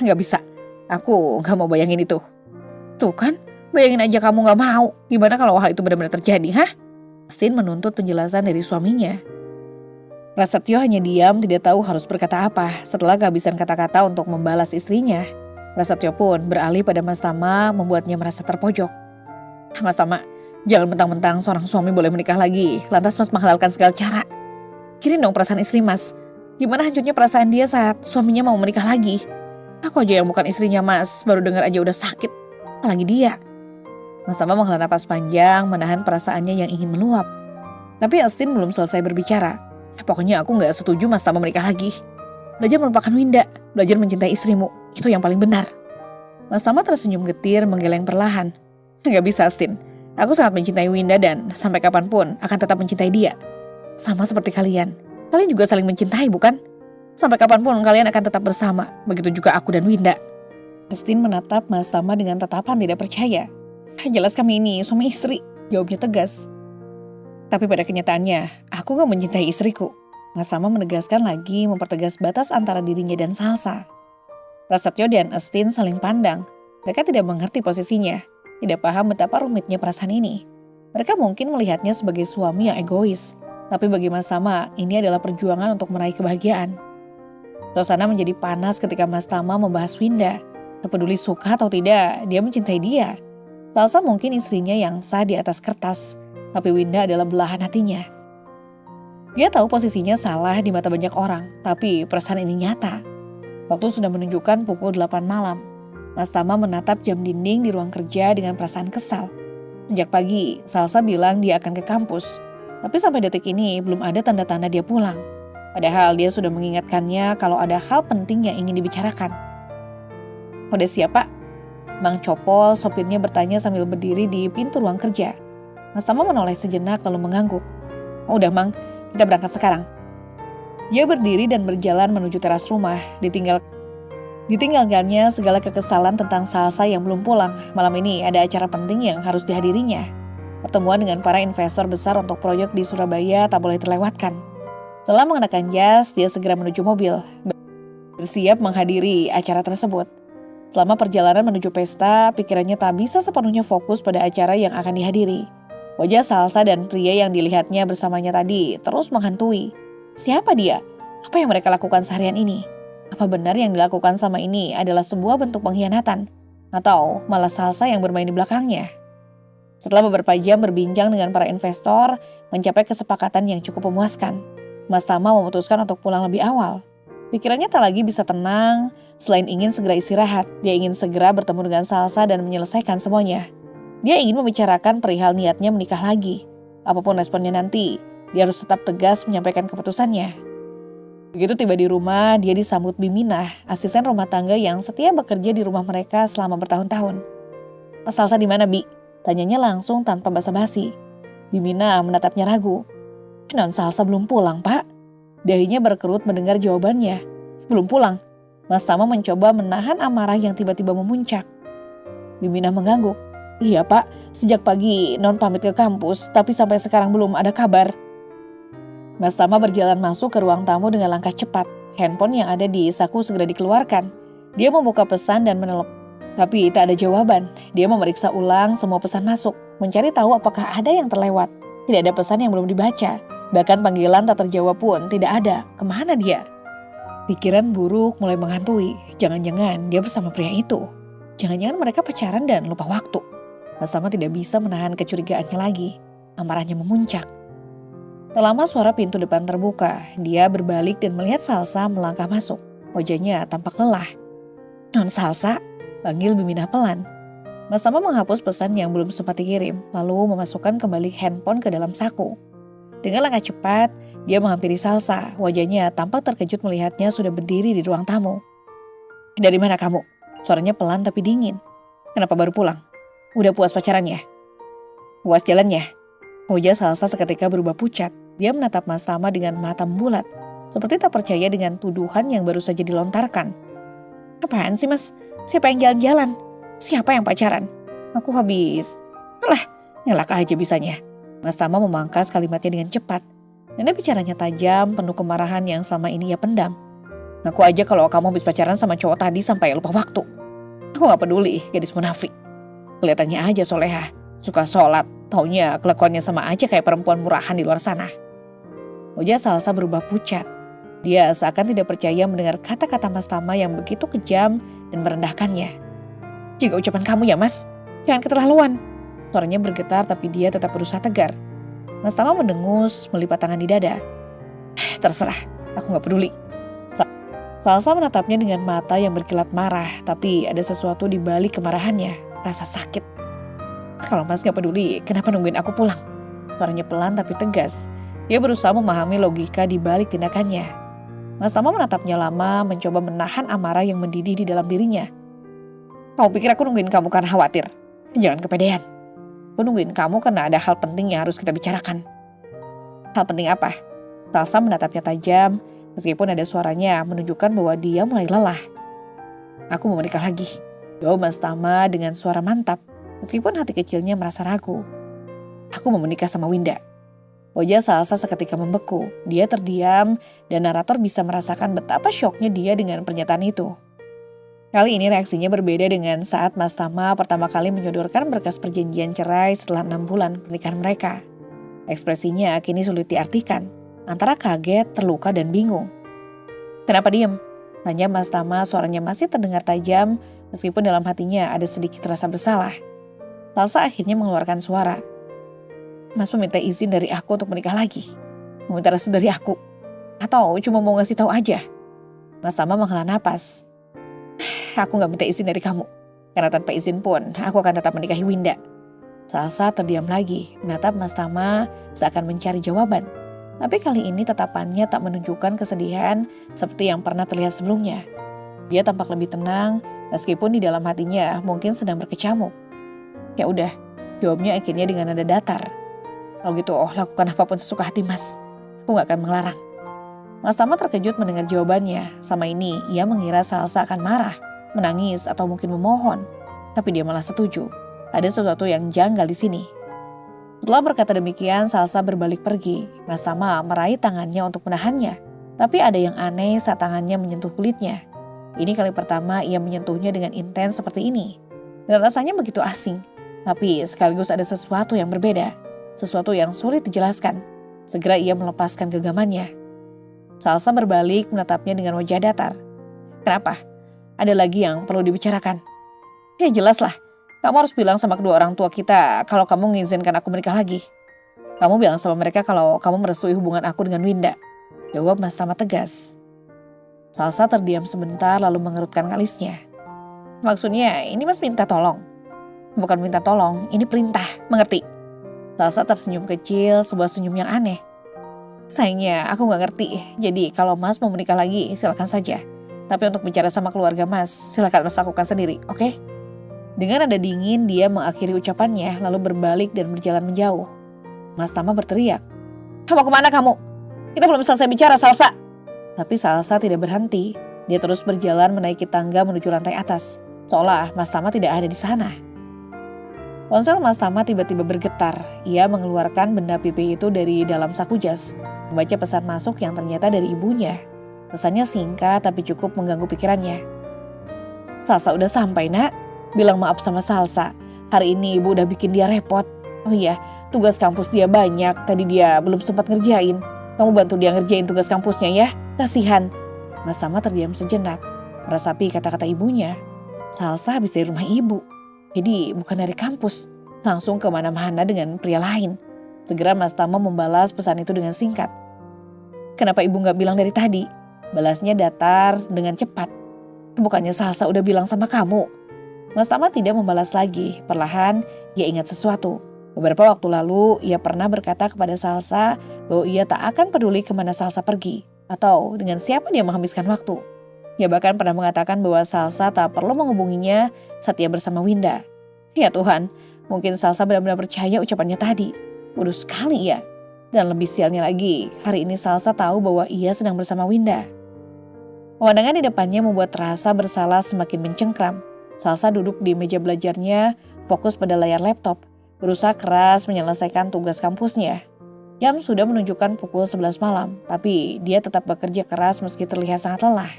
"Gak bisa. Aku gak mau bayangin itu." "Tuh kan, bayangin aja kamu gak mau. Gimana kalau hal itu benar-benar terjadi, hah?" Astin menuntut penjelasan dari suaminya. Prasetyo hanya diam, tidak tahu harus berkata apa. Setelah kehabisan kata-kata untuk membalas istrinya, Prasetyo pun beralih pada Mas Tama, membuatnya merasa terpojok. "Mas Tama, jangan mentang-mentang seorang suami boleh menikah lagi, lantas Mas menghalalkan segala cara. Pikirin dong perasaan istri Mas. Gimana hancurnya perasaan dia saat suaminya mau menikah lagi? Aku aja yang bukan istrinya Mas, baru dengar aja udah sakit. Apalagi dia." Mas Tama menghela napas panjang, menahan perasaannya yang ingin meluap. Tapi Astin belum selesai berbicara. "Pokoknya aku gak setuju Mas Tama menikah lagi. Belajar melupakan Winda, belajar mencintai istrimu, itu yang paling benar." Mas Tama tersenyum getir, menggeleng perlahan. "Gak bisa Astin, aku sangat mencintai Winda dan sampai kapanpun akan tetap mencintai dia. Sama seperti kalian, kalian juga saling mencintai bukan? Sampai kapanpun kalian akan tetap bersama, begitu juga aku dan Winda." Astin menatap Mas Tama dengan tatapan tidak percaya. "Jelas kami ini suami istri," jawabnya tegas. "Tapi pada kenyataannya, aku gak mencintai istriku." Mas Tama menegaskan lagi, mempertegas batas antara dirinya dan Salsa. Prasetyo dan Astin saling pandang. Mereka tidak mengerti posisinya, tidak paham betapa rumitnya perasaan ini. Mereka mungkin melihatnya sebagai suami yang egois, tapi bagi Mas Tama, ini adalah perjuangan untuk meraih kebahagiaan. Suasana menjadi panas ketika Mas Tama membahas Winda. Tak peduli suka atau tidak, dia mencintai dia. Salsa mungkin istrinya yang sah di atas kertas, tapi Winda adalah belahan hatinya. Dia tahu posisinya salah di mata banyak orang, tapi perasaan ini nyata. Waktu sudah menunjukkan pukul 8 malam. Mas Tama menatap jam dinding di ruang kerja dengan perasaan kesal. Sejak pagi, Salsa bilang dia akan ke kampus, tapi sampai detik ini belum ada tanda-tanda dia pulang. Padahal dia sudah mengingatkannya kalau ada hal penting yang ingin dibicarakan. "Udah siap, Pak?" Mang Copol, sopirnya, bertanya sambil berdiri di pintu ruang kerja. Mas Tama menoleh sejenak lalu mengangguk. "Udah Mang, kita berangkat sekarang." Dia berdiri dan berjalan menuju teras rumah. Ditinggalkannya segala kekesalan tentang Salsa yang belum pulang. Malam ini ada acara penting yang harus dihadirinya. Pertemuan dengan para investor besar untuk proyek di Surabaya tak boleh terlewatkan. Setelah mengenakan jas, dia segera menuju mobil, bersiap menghadiri acara tersebut. Selama perjalanan menuju pesta, pikirannya tak bisa sepenuhnya fokus pada acara yang akan dihadiri. Wajah Salsa dan pria yang dilihatnya bersamanya tadi terus menghantui. Siapa dia? Apa yang mereka lakukan seharian ini? Apa benar yang dilakukan sama ini adalah sebuah bentuk pengkhianatan? Atau malah Salsa yang bermain di belakangnya? Setelah beberapa jam berbincang dengan para investor, mencapai kesepakatan yang cukup memuaskan, Mas Tama memutuskan untuk pulang lebih awal. Pikirannya tak lagi bisa tenang. Selain ingin segera istirahat, dia ingin segera bertemu dengan Salsa dan menyelesaikan semuanya. Dia ingin membicarakan perihal niatnya menikah lagi. Apapun responnya nanti, dia harus tetap tegas menyampaikan keputusannya. Begitu tiba di rumah, dia disambut Biminah, asisten rumah tangga yang setia bekerja di rumah mereka selama bertahun-tahun. "Salsa di mana, Bi?" tanyanya langsung tanpa basa-basi. Biminah menatapnya ragu. "Non Salsa belum pulang, Pak." Dahinya berkerut mendengar jawabannya. "Belum pulang?" Mas Tama mencoba menahan amarah yang tiba-tiba memuncak. Biminah mengangguk. "Iya Pak, sejak pagi Non pamit ke kampus, tapi sampai sekarang belum ada kabar." Mas Tama berjalan masuk ke ruang tamu dengan langkah cepat. Handphone yang ada di saku segera dikeluarkan. Dia membuka pesan dan menelepon. Tapi tak ada jawaban. Dia memeriksa ulang semua pesan masuk, mencari tahu apakah ada yang terlewat. Tidak ada pesan yang belum dibaca. Bahkan panggilan tak terjawab pun tidak ada. Kemana dia? Pikiran buruk mulai menghantui. Jangan-jangan dia bersama pria itu. Jangan-jangan mereka pacaran dan lupa waktu. Mas Tama tidak bisa menahan kecurigaannya lagi. Amarahnya memuncak. Tak lama suara pintu depan terbuka. Dia berbalik dan melihat Salsa melangkah masuk. Wajahnya tampak lelah. "Non Salsa?" panggil Biminah pelan. Mas Tama menghapus pesan yang belum sempat dikirim, lalu memasukkan kembali handphone ke dalam saku. Dengan langkah cepat, dia menghampiri Salsa. Wajahnya tampak terkejut melihatnya sudah berdiri di ruang tamu. "Dari mana kamu?" Suaranya pelan tapi dingin. "Kenapa baru pulang? Udah puas pacarannya?" "Puas jalannya?" Wajah Salsa seketika berubah pucat. Dia menatap Mas Tama dengan mata membulat, seperti tak percaya dengan tuduhan yang baru saja dilontarkan. Apaan sih Mas? Siapa yang jalan-jalan? Siapa yang pacaran? Aku habis. Alah, ngelak aja bisanya. Mas Tama memangkas kalimatnya dengan cepat. Nada bicaranya tajam, penuh kemarahan yang selama ini ia pendam. Ngaku aja kalau kamu habis pacaran sama cowok tadi sampai lupa waktu. Aku gak peduli, gadis munafik. Kelihatannya aja soleha, suka sholat, taunya kelakuannya sama aja kayak perempuan murahan di luar sana. Wajah Salsa berubah pucat. Dia seakan tidak percaya mendengar kata-kata Mas Tama yang begitu kejam dan merendahkannya. Jika ucapan kamu ya Mas, jangan keterlaluan. Suaranya bergetar tapi dia tetap berusaha tegar. Mas Tama mendengus, melipat tangan di dada. Terserah, aku gak peduli. Salsa menatapnya dengan mata yang berkilat marah, tapi ada sesuatu di balik kemarahannya, rasa sakit. Kalau Mas gak peduli, kenapa nungguin aku pulang? Suaranya pelan tapi tegas. Dia berusaha memahami logika di balik tindakannya. Mas Tama menatapnya lama, mencoba menahan amarah yang mendidih di dalam dirinya. Kamu pikir aku nungguin kamu karena khawatir? Jangan kepedean. Aku nungguin kamu karena ada hal penting yang harus kita bicarakan. Hal penting apa? Salsa menatapnya tajam, meskipun ada suaranya menunjukkan bahwa dia mulai lelah. Aku mau menikah lagi, jawab Mas Tama dengan suara mantap, meskipun hati kecilnya merasa ragu. Aku mau menikah sama Winda. Wajah Salsa seketika membeku, dia terdiam dan narator bisa merasakan betapa syoknya dia dengan pernyataan itu. Kali ini reaksinya berbeda dengan saat Mas Tama pertama kali menyodorkan berkas perjanjian cerai setelah 6 bulan pernikahan mereka. Ekspresinya kini sulit diartikan, antara kaget, terluka, dan bingung. Kenapa diem? Tanya Mas Tama, suaranya masih terdengar tajam meskipun dalam hatinya ada sedikit rasa bersalah. Salsa akhirnya mengeluarkan suara. Mas meminta izin dari aku untuk menikah lagi. Meminta restu dari aku. Atau cuma mau ngasih tahu aja? Mas Tama menghela napas. Aku gak minta izin dari kamu. Karena tanpa izin pun aku akan tetap menikahi Winda. Salsa terdiam lagi, menatap Mas Tama seakan mencari jawaban. Tapi kali ini tatapannya tak menunjukkan kesedihan seperti yang pernah terlihat sebelumnya. Dia tampak lebih tenang, meskipun di dalam hatinya mungkin sedang berkecamuk. Ya udah, jawabnya akhirnya dengan nada datar. Kalau gitu, lakukan apapun sesuka hati Mas. Aku gak akan melarang. Mas Tama terkejut mendengar jawabannya. Sama ini, ia mengira Salsa akan marah, menangis, atau mungkin memohon. Tapi dia malah setuju. Ada sesuatu yang janggal di sini. Setelah berkata demikian, Salsa berbalik pergi. Mas Tama meraih tangannya untuk menahannya. Tapi ada yang aneh saat tangannya menyentuh kulitnya. Ini kali pertama ia menyentuhnya dengan intens seperti ini. Dan rasanya begitu asing. Tapi sekaligus ada sesuatu yang berbeda. Sesuatu yang sulit dijelaskan. Segera ia melepaskan genggamannya. Salsa berbalik menatapnya dengan wajah datar. Kenapa? Ada lagi yang perlu dibicarakan? Ya jelaslah. Kamu harus bilang sama kedua orang tua kita kalau kamu mengizinkan aku menikah lagi. Kamu bilang sama mereka kalau kamu merestui hubungan aku dengan Winda. Jawab Mas Tama tegas. Salsa terdiam sebentar lalu mengerutkan alisnya. Maksudnya ini Mas minta tolong? Bukan minta tolong, ini perintah, mengerti? Salsa tersenyum kecil, sebuah senyum yang aneh. Sayangnya aku gak ngerti, jadi kalau Mas mau menikah lagi silakan saja. Tapi untuk bicara sama keluarga Mas, silakan Mas lakukan sendiri, oke? Dengan nada dingin dia mengakhiri ucapannya lalu berbalik dan berjalan menjauh. Mas Tama berteriak, "Mau kemana kamu? Kita belum selesai bicara, Salsa." Tapi Salsa tidak berhenti, dia terus berjalan menaiki tangga menuju lantai atas, seolah Mas Tama tidak ada di sana. Ponsel Mas Tama tiba-tiba bergetar. Ia mengeluarkan benda pipi itu dari dalam saku jas, membaca pesan masuk yang ternyata dari ibunya. Pesannya singkat tapi cukup mengganggu pikirannya. Salsa udah sampai nak, bilang maaf sama Salsa. Hari ini ibu udah bikin dia repot. Oh iya, tugas kampus dia banyak, tadi dia belum sempat ngerjain. Kamu bantu dia ngerjain tugas kampusnya ya, kasihan. Mas Tama terdiam sejenak, meresapi kata-kata ibunya. Salsa habis dari rumah ibu. Jadi bukan dari kampus, langsung kemana-mana dengan pria lain. Segera Mas Tama membalas pesan itu dengan singkat. Kenapa ibu gak bilang dari tadi? Balasnya datar dengan cepat. Bukannya Salsa udah bilang sama kamu? Mas Tama tidak membalas lagi, perlahan ia ingat sesuatu. Beberapa waktu lalu ia pernah berkata kepada Salsa bahwa ia tak akan peduli kemana Salsa pergi. Atau dengan siapa dia menghabiskan waktu. Ia bahkan pernah mengatakan bahwa Salsa tak perlu menghubunginya saat ia bersama Winda. Ya Tuhan, mungkin Salsa benar-benar percaya ucapannya tadi. Bodoh sekali ya. Dan lebih sialnya lagi, hari ini Salsa tahu bahwa ia sedang bersama Winda. Pemandangan di depannya membuat rasa bersalah semakin mencengkram. Salsa duduk di meja belajarnya, fokus pada layar laptop, berusaha keras menyelesaikan tugas kampusnya. Jam sudah menunjukkan pukul 11 malam, tapi dia tetap bekerja keras meski terlihat sangat lelah.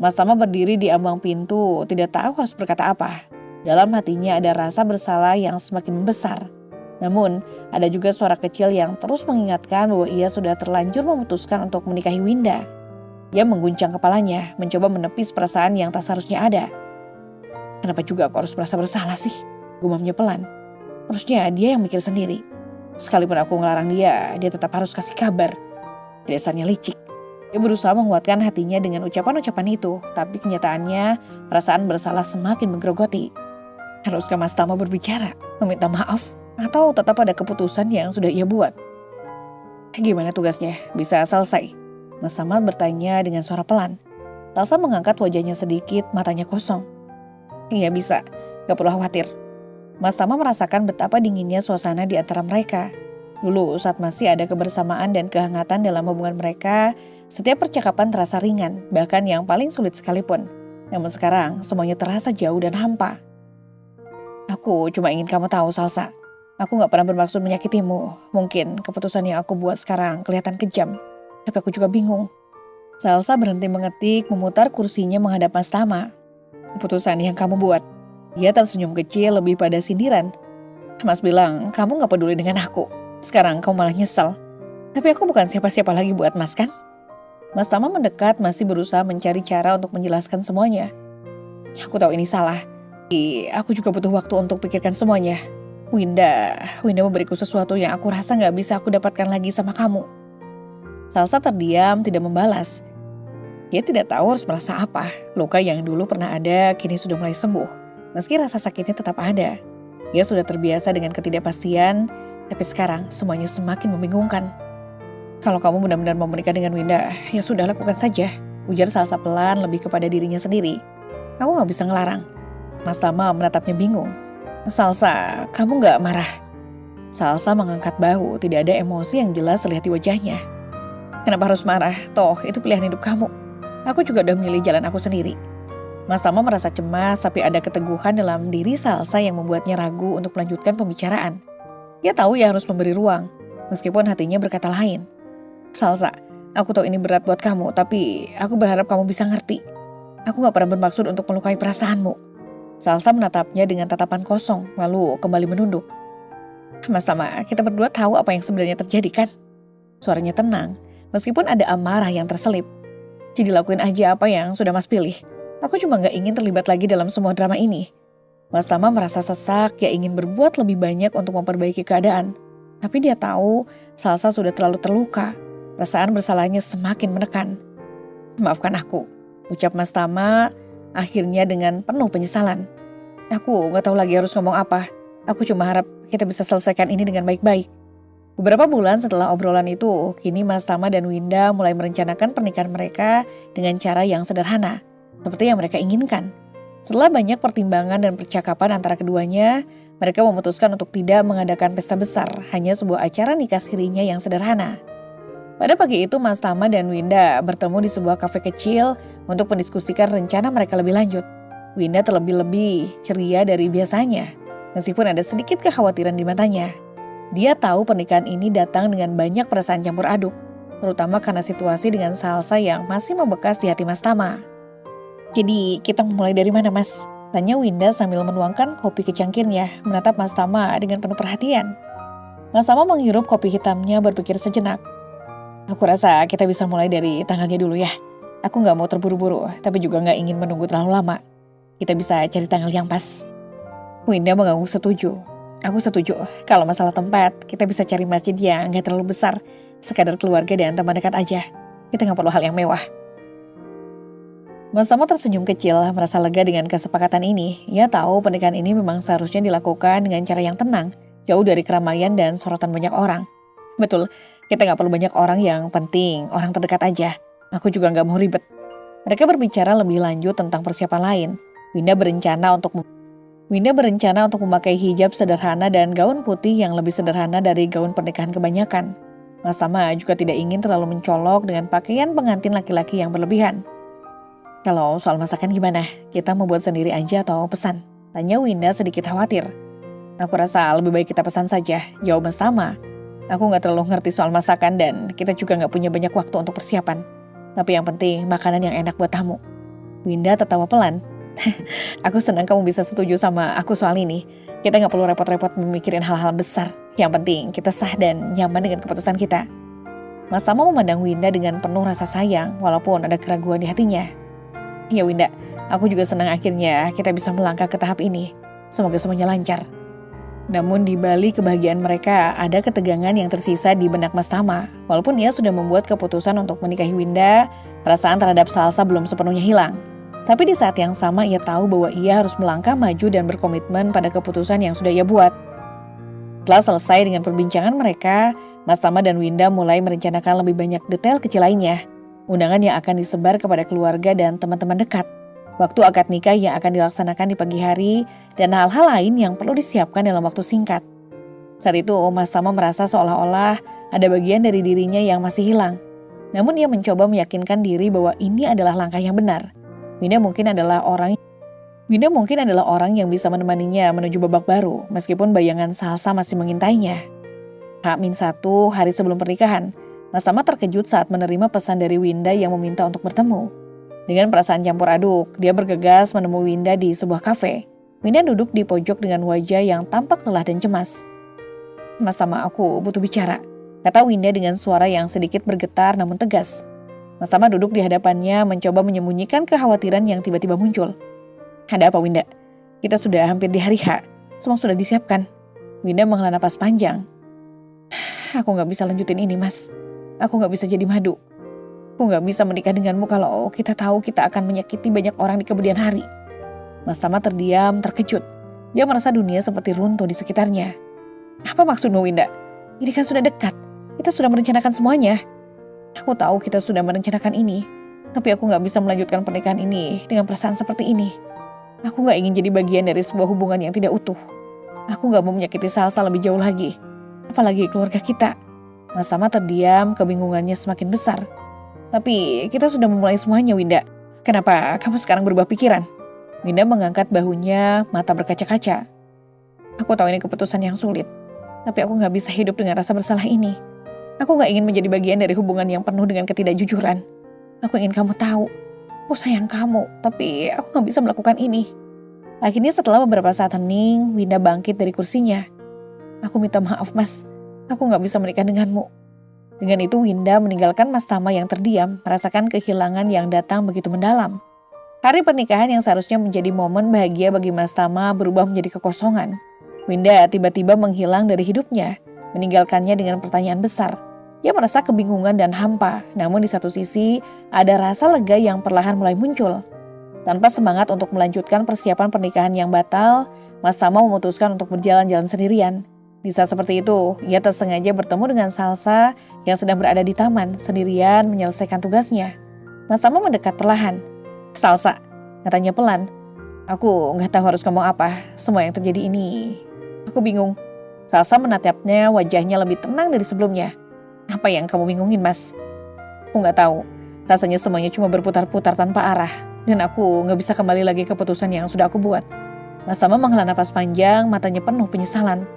Mas Tama berdiri di ambang pintu, tidak tahu harus berkata apa. Dalam hatinya ada rasa bersalah yang semakin membesar. Namun, ada juga suara kecil yang terus mengingatkan bahwa ia sudah terlanjur memutuskan untuk menikahi Winda. Ia mengguncang kepalanya, mencoba menepis perasaan yang tak seharusnya ada. Kenapa juga aku harus merasa bersalah sih? Gumamnya pelan. Harusnya dia yang mikir sendiri. Sekalipun aku ngelarang dia tetap harus kasih kabar. Dasarnya licik. Dia berusaha menguatkan hatinya dengan ucapan-ucapan itu, tapi kenyataannya perasaan bersalah semakin menggerogoti. Haruskah Mas Tama berbicara, meminta maaf, atau tetap ada keputusan yang sudah ia buat? Gimana tugasnya? Bisa selesai? Mas Tama bertanya dengan suara pelan. Salsa mengangkat wajahnya sedikit, matanya kosong. Iya bisa, gak perlu khawatir. Mas Tama merasakan betapa dinginnya suasana di antara mereka. Dulu saat masih ada kebersamaan dan kehangatan dalam hubungan mereka, setiap percakapan terasa ringan, bahkan yang paling sulit sekalipun. Namun sekarang semuanya terasa jauh dan hampa. Aku cuma ingin kamu tahu, Salsa. Aku gak pernah bermaksud menyakitimu. Mungkin keputusan yang aku buat sekarang kelihatan kejam, tapi aku juga bingung. Salsa berhenti mengetik, memutar kursinya menghadap Mas Tama. Keputusan yang kamu buat. Dia tersenyum kecil lebih pada sindiran. Mas bilang, kamu gak peduli dengan aku. Sekarang kamu malah nyesel. Tapi aku bukan siapa-siapa lagi buat Mas kan? Mas Tama mendekat masih berusaha mencari cara untuk menjelaskan semuanya. Aku tahu ini salah. Aku juga butuh waktu untuk pikirkan semuanya. Winda memberiku sesuatu yang aku rasa gak bisa aku dapatkan lagi sama kamu. Salsa terdiam, tidak membalas. Dia tidak tahu harus merasa apa. Luka yang dulu pernah ada kini sudah mulai sembuh. Meski rasa sakitnya tetap ada. Dia sudah terbiasa dengan ketidakpastian, tapi sekarang semuanya semakin membingungkan. Kalau kamu benar-benar mau menikah dengan Winda, ya sudah lakukan saja. Ujar Salsa pelan lebih kepada dirinya sendiri. Aku gak bisa ngelarang. Mas Tama menatapnya bingung. Salsa, kamu gak marah? Salsa mengangkat bahu, tidak ada emosi yang jelas terlihat di wajahnya. Kenapa harus marah? Toh, itu pilihan hidup kamu. Aku juga udah milih jalan aku sendiri. Mas Tama merasa cemas, tapi ada keteguhan dalam diri Salsa yang membuatnya ragu untuk melanjutkan pembicaraan. Dia tahu ia harus memberi ruang, meskipun hatinya berkata lain. Salsa, aku tahu ini berat buat kamu, tapi aku berharap kamu bisa ngerti. Aku gak pernah bermaksud untuk melukai perasaanmu. Salsa menatapnya dengan tatapan kosong, lalu kembali menunduk. Mas Tama, kita berdua tahu apa yang sebenarnya terjadi kan? Suaranya tenang, meskipun ada amarah yang terselip. Jadi lakuin aja apa yang sudah Mas pilih. Aku cuma gak ingin terlibat lagi dalam semua drama ini. Mas Tama merasa sesak, ia ingin berbuat lebih banyak untuk memperbaiki keadaan. Tapi dia tahu Salsa sudah terlalu terluka. Perasaan bersalahnya semakin menekan. Maafkan aku, ucap Mas Tama akhirnya dengan penuh penyesalan. Aku gak tahu lagi harus ngomong apa. Aku cuma harap kita bisa selesaikan ini dengan baik-baik. Beberapa bulan setelah obrolan itu, kini Mas Tama dan Winda mulai merencanakan pernikahan mereka dengan cara yang sederhana, seperti yang mereka inginkan. Setelah banyak pertimbangan dan percakapan antara keduanya, mereka memutuskan untuk tidak mengadakan pesta besar, hanya sebuah acara nikah sirinya yang sederhana. Pada pagi itu Mas Tama dan Winda bertemu di sebuah kafe kecil untuk mendiskusikan rencana mereka lebih lanjut. Winda terlebih-lebih ceria dari biasanya, meskipun ada sedikit kekhawatiran di matanya. Dia tahu pernikahan ini datang dengan banyak perasaan campur aduk, terutama karena situasi dengan Salsa yang masih membekas di hati Mas Tama. Jadi kita mulai dari mana Mas? Tanya Winda sambil menuangkan kopi ke cangkirnya, menatap Mas Tama dengan penuh perhatian. Mas Tama menghirup kopi hitamnya berpikir sejenak. Aku rasa kita bisa mulai dari tanggalnya dulu ya. Aku gak mau terburu-buru, tapi juga gak ingin menunggu terlalu lama. Kita bisa cari tanggal yang pas. Winda mengangguk setuju. Aku setuju, kalau masalah tempat, kita bisa cari masjid yang gak terlalu besar. Sekadar keluarga dan teman dekat aja. Kita gak perlu hal yang mewah. Mas Tama tersenyum kecil, merasa lega dengan kesepakatan ini. Ia tahu pernikahan ini memang seharusnya dilakukan dengan cara yang tenang, jauh dari keramaian dan sorotan banyak orang. Betul, kita gak perlu banyak orang, yang penting orang terdekat aja. Aku juga gak mau ribet. Mereka berbicara lebih lanjut tentang persiapan lain. Winda berencana untuk Winda berencana untuk memakai hijab sederhana dan gaun putih yang lebih sederhana dari gaun pernikahan kebanyakan. Mas Tama juga tidak ingin terlalu mencolok dengan pakaian pengantin laki-laki yang berlebihan. Kalau soal masakan gimana? Kita membuat sendiri aja atau pesan? Tanya Winda sedikit khawatir. Aku rasa lebih baik kita pesan saja, jawab Mas Tama. Aku gak terlalu ngerti soal masakan dan kita juga gak punya banyak waktu untuk persiapan. Tapi yang penting makanan yang enak buat tamu. Winda tertawa pelan. Aku senang kamu bisa setuju sama aku soal ini. Kita gak perlu repot-repot memikirin hal-hal besar. Yang penting kita sah dan nyaman dengan keputusan kita. Mas Tama memandang Winda dengan penuh rasa sayang walaupun ada keraguan di hatinya. Ya Winda, aku juga senang akhirnya kita bisa melangkah ke tahap ini. Semoga semuanya lancar. Namun di balik kebahagiaan mereka ada ketegangan yang tersisa di benak Mas Tama. Walaupun ia sudah membuat keputusan untuk menikahi Winda, perasaan terhadap Salsa belum sepenuhnya hilang. Tapi di saat yang sama ia tahu bahwa ia harus melangkah maju dan berkomitmen pada keputusan yang sudah ia buat. Setelah selesai dengan perbincangan mereka, Mas Tama dan Winda mulai merencanakan lebih banyak detail kecil lainnya. Undangan yang akan disebar kepada keluarga dan teman-teman dekat. Waktu akad nikah yang akan dilaksanakan di pagi hari, dan hal-hal lain yang perlu disiapkan dalam waktu singkat. Saat itu Mas Tama merasa seolah-olah ada bagian dari dirinya yang masih hilang. Namun ia mencoba meyakinkan diri bahwa ini adalah langkah yang benar. Winda mungkin adalah orang yang bisa menemaninya menuju babak baru, meskipun bayangan Salsa masih mengintainya. H-1 hari sebelum pernikahan, Mas Tama terkejut saat menerima pesan dari Winda yang meminta untuk bertemu. Dengan perasaan campur aduk, dia bergegas menemui Winda di sebuah kafe. Winda duduk di pojok dengan wajah yang tampak lelah dan cemas. Mas Tama, aku butuh bicara, kata Winda dengan suara yang sedikit bergetar namun tegas. Mas Tama duduk di hadapannya mencoba menyembunyikan kekhawatiran yang tiba-tiba muncul. Ada apa Winda? Kita sudah hampir di hari H, semua sudah disiapkan. Winda menghela napas panjang. Aku gak bisa lanjutin ini mas, aku gak bisa jadi madu. Aku gak bisa menikah denganmu kalau kita tahu kita akan menyakiti banyak orang di kemudian hari. Mas Tama terdiam, terkejut. Dia merasa dunia seperti runtuh di sekitarnya. Apa maksudmu Winda? Ini kan sudah dekat, kita sudah merencanakan semuanya. Aku tahu kita sudah merencanakan ini, tapi aku gak bisa melanjutkan pernikahan ini dengan perasaan seperti ini. Aku gak ingin jadi bagian dari sebuah hubungan yang tidak utuh. Aku gak mau menyakiti Salsa lebih jauh lagi, apalagi keluarga kita. Mas Tama terdiam, kebingungannya semakin besar. Tapi kita sudah memulai semuanya Winda. Kenapa kamu sekarang berubah pikiran? Winda mengangkat bahunya, mata berkaca-kaca. Aku tahu ini keputusan yang sulit, tapi aku gak bisa hidup dengan rasa bersalah ini. Aku gak ingin menjadi bagian dari hubungan yang penuh dengan ketidakjujuran. Aku ingin kamu tahu, aku sayang kamu, tapi aku gak bisa melakukan ini. Akhirnya setelah beberapa saat hening, Winda bangkit dari kursinya. Aku minta maaf mas, aku gak bisa menikah denganmu. Dengan itu Winda meninggalkan Mas Tama yang terdiam, merasakan kehilangan yang datang begitu mendalam. Hari pernikahan yang seharusnya menjadi momen bahagia bagi Mas Tama berubah menjadi kekosongan. Winda tiba-tiba menghilang dari hidupnya, meninggalkannya dengan pertanyaan besar. Dia merasa kebingungan dan hampa, namun di satu sisi ada rasa lega yang perlahan mulai muncul. Tanpa semangat untuk melanjutkan persiapan pernikahan yang batal, Mas Tama memutuskan untuk berjalan-jalan sendirian. Di saat seperti itu, ia tersengaja bertemu dengan Salsa yang sedang berada di taman, sendirian menyelesaikan tugasnya. Mas Tama mendekat perlahan. Salsa, katanya pelan. Aku gak tahu harus ngomong apa, semua yang terjadi ini. Aku bingung. Salsa menatapnya, wajahnya lebih tenang dari sebelumnya. Apa yang kamu bingungin mas? Aku gak tahu, rasanya semuanya cuma berputar-putar tanpa arah. Dan aku gak bisa kembali lagi ke keputusan yang sudah aku buat. Mas Tama menghela napas panjang, matanya penuh penyesalan.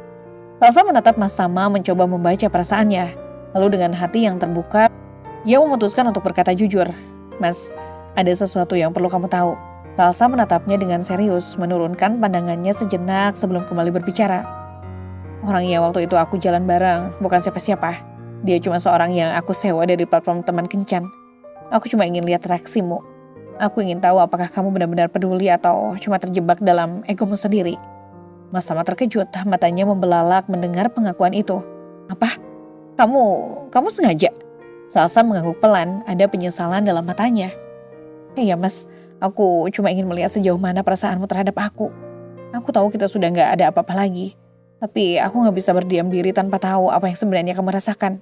Salsa menatap Mas Tama mencoba membaca perasaannya. Lalu dengan hati yang terbuka, ia memutuskan untuk berkata jujur. Mas, ada sesuatu yang perlu kamu tahu. Salsa menatapnya dengan serius, menurunkan pandangannya sejenak sebelum kembali berbicara. Orangnya waktu itu aku jalan bareng, bukan siapa-siapa. Dia cuma seorang yang aku sewa dari platform teman kencan. Aku cuma ingin lihat reaksimu. Aku ingin tahu apakah kamu benar-benar peduli atau cuma terjebak dalam egomu sendiri. Mas Tama terkejut, matanya membelalak mendengar pengakuan itu. Apa? Kamu sengaja? Salsa mengangguk pelan, ada penyesalan dalam matanya. Iya mas, aku cuma ingin melihat sejauh mana perasaanmu terhadap aku. Aku tahu kita sudah gak ada apa-apa lagi. Tapi aku gak bisa berdiam diri tanpa tahu apa yang sebenarnya kamu rasakan.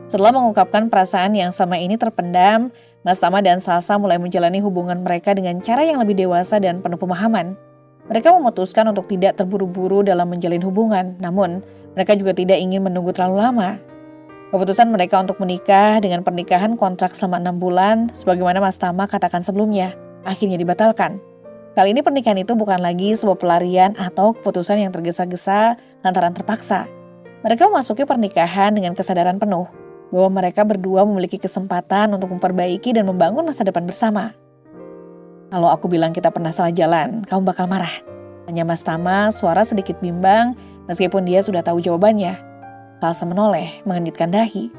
Setelah mengungkapkan perasaan yang selama ini terpendam, Mas Tama dan Salsa mulai menjalani hubungan mereka dengan cara yang lebih dewasa dan penuh pemahaman. Mereka memutuskan untuk tidak terburu-buru dalam menjalin hubungan, namun mereka juga tidak ingin menunggu terlalu lama. Keputusan mereka untuk menikah dengan pernikahan kontrak selama 6 bulan, sebagaimana Mas Tama katakan sebelumnya, akhirnya dibatalkan. Kali ini pernikahan itu bukan lagi sebuah pelarian atau keputusan yang tergesa-gesa lantaran terpaksa. Mereka memasuki pernikahan dengan kesadaran penuh bahwa mereka berdua memiliki kesempatan untuk memperbaiki dan membangun masa depan bersama. Kalau aku bilang kita pernah salah jalan, kamu bakal marah. Tanya Mas Tama, suara sedikit bimbang meskipun dia sudah tahu jawabannya. Salsa menoleh, mengenditkan dahi.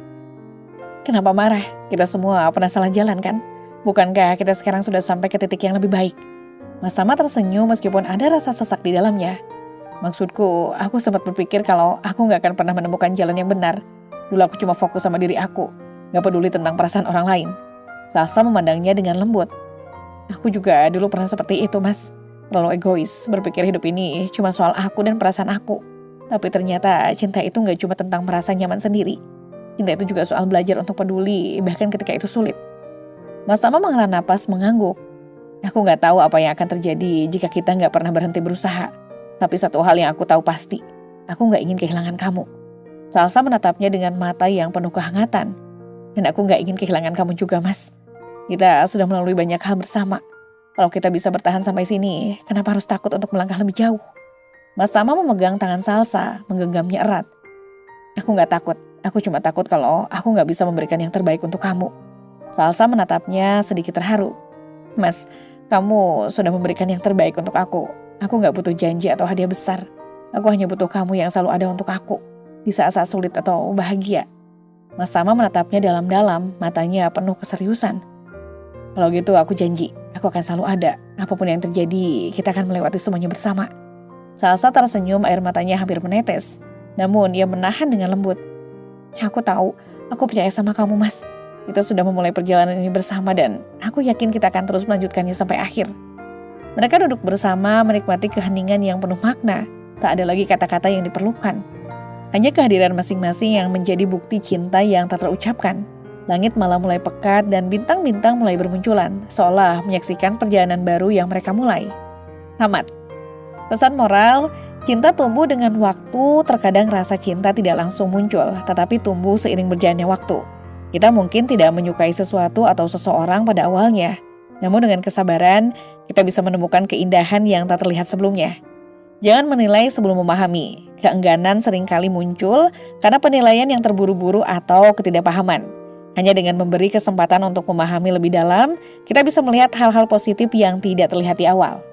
Kenapa marah? Kita semua pernah salah jalan kan? Bukankah kita sekarang sudah sampai ke titik yang lebih baik? Mas Tama tersenyum meskipun ada rasa sesak di dalamnya. Maksudku, aku sempat berpikir kalau aku gak akan pernah menemukan jalan yang benar. Dulu aku cuma fokus sama diri aku, gak peduli tentang perasaan orang lain. Salsa memandangnya dengan lembut. Aku juga dulu pernah seperti itu, Mas. Terlalu egois, berpikir hidup ini cuma soal aku dan perasaan aku. Tapi ternyata cinta itu gak cuma tentang merasa nyaman sendiri. Cinta itu juga soal belajar untuk peduli, bahkan ketika itu sulit. Mas Tama menghela napas mengangguk. Aku gak tahu apa yang akan terjadi jika kita gak pernah berhenti berusaha. Tapi satu hal yang aku tahu pasti, aku gak ingin kehilangan kamu. Salsa menatapnya dengan mata yang penuh kehangatan. Dan aku gak ingin kehilangan kamu juga, Mas. Kita sudah melalui banyak hal bersama. Kalau kita bisa bertahan sampai sini, kenapa harus takut untuk melangkah lebih jauh? Mas Tama memegang tangan Salsa, menggenggamnya erat. Aku gak takut, aku cuma takut kalau aku gak bisa memberikan yang terbaik untuk kamu. Salsa menatapnya sedikit terharu. Mas, kamu sudah memberikan yang terbaik untuk aku. Aku gak butuh janji atau hadiah besar. Aku hanya butuh kamu yang selalu ada untuk aku. Di saat-saat sulit atau bahagia. Mas Tama menatapnya dalam-dalam, matanya penuh keseriusan. Kalau gitu aku janji, aku akan selalu ada. Apapun yang terjadi, kita akan melewati semuanya bersama. Salsa tersenyum, air matanya hampir menetes. Namun ia menahan dengan lembut. Aku tahu, aku percaya sama kamu, Mas. Kita sudah memulai perjalanan ini bersama dan aku yakin kita akan terus melanjutkannya sampai akhir. Mereka duduk bersama menikmati keheningan yang penuh makna. Tak ada lagi kata-kata yang diperlukan. Hanya kehadiran masing-masing yang menjadi bukti cinta yang tak terucapkan. Langit malah mulai pekat dan bintang-bintang mulai bermunculan, seolah menyaksikan perjalanan baru yang mereka mulai. Tamat. Pesan moral, cinta tumbuh dengan waktu, terkadang rasa cinta tidak langsung muncul, tetapi tumbuh seiring berjalannya waktu. Kita mungkin tidak menyukai sesuatu atau seseorang pada awalnya, namun dengan kesabaran, kita bisa menemukan keindahan yang tak terlihat sebelumnya. Jangan menilai sebelum memahami. Keengganan seringkali muncul karena penilaian yang terburu-buru atau ketidakpahaman. Hanya dengan memberi kesempatan untuk memahami lebih dalam, kita bisa melihat hal-hal positif yang tidak terlihat di awal.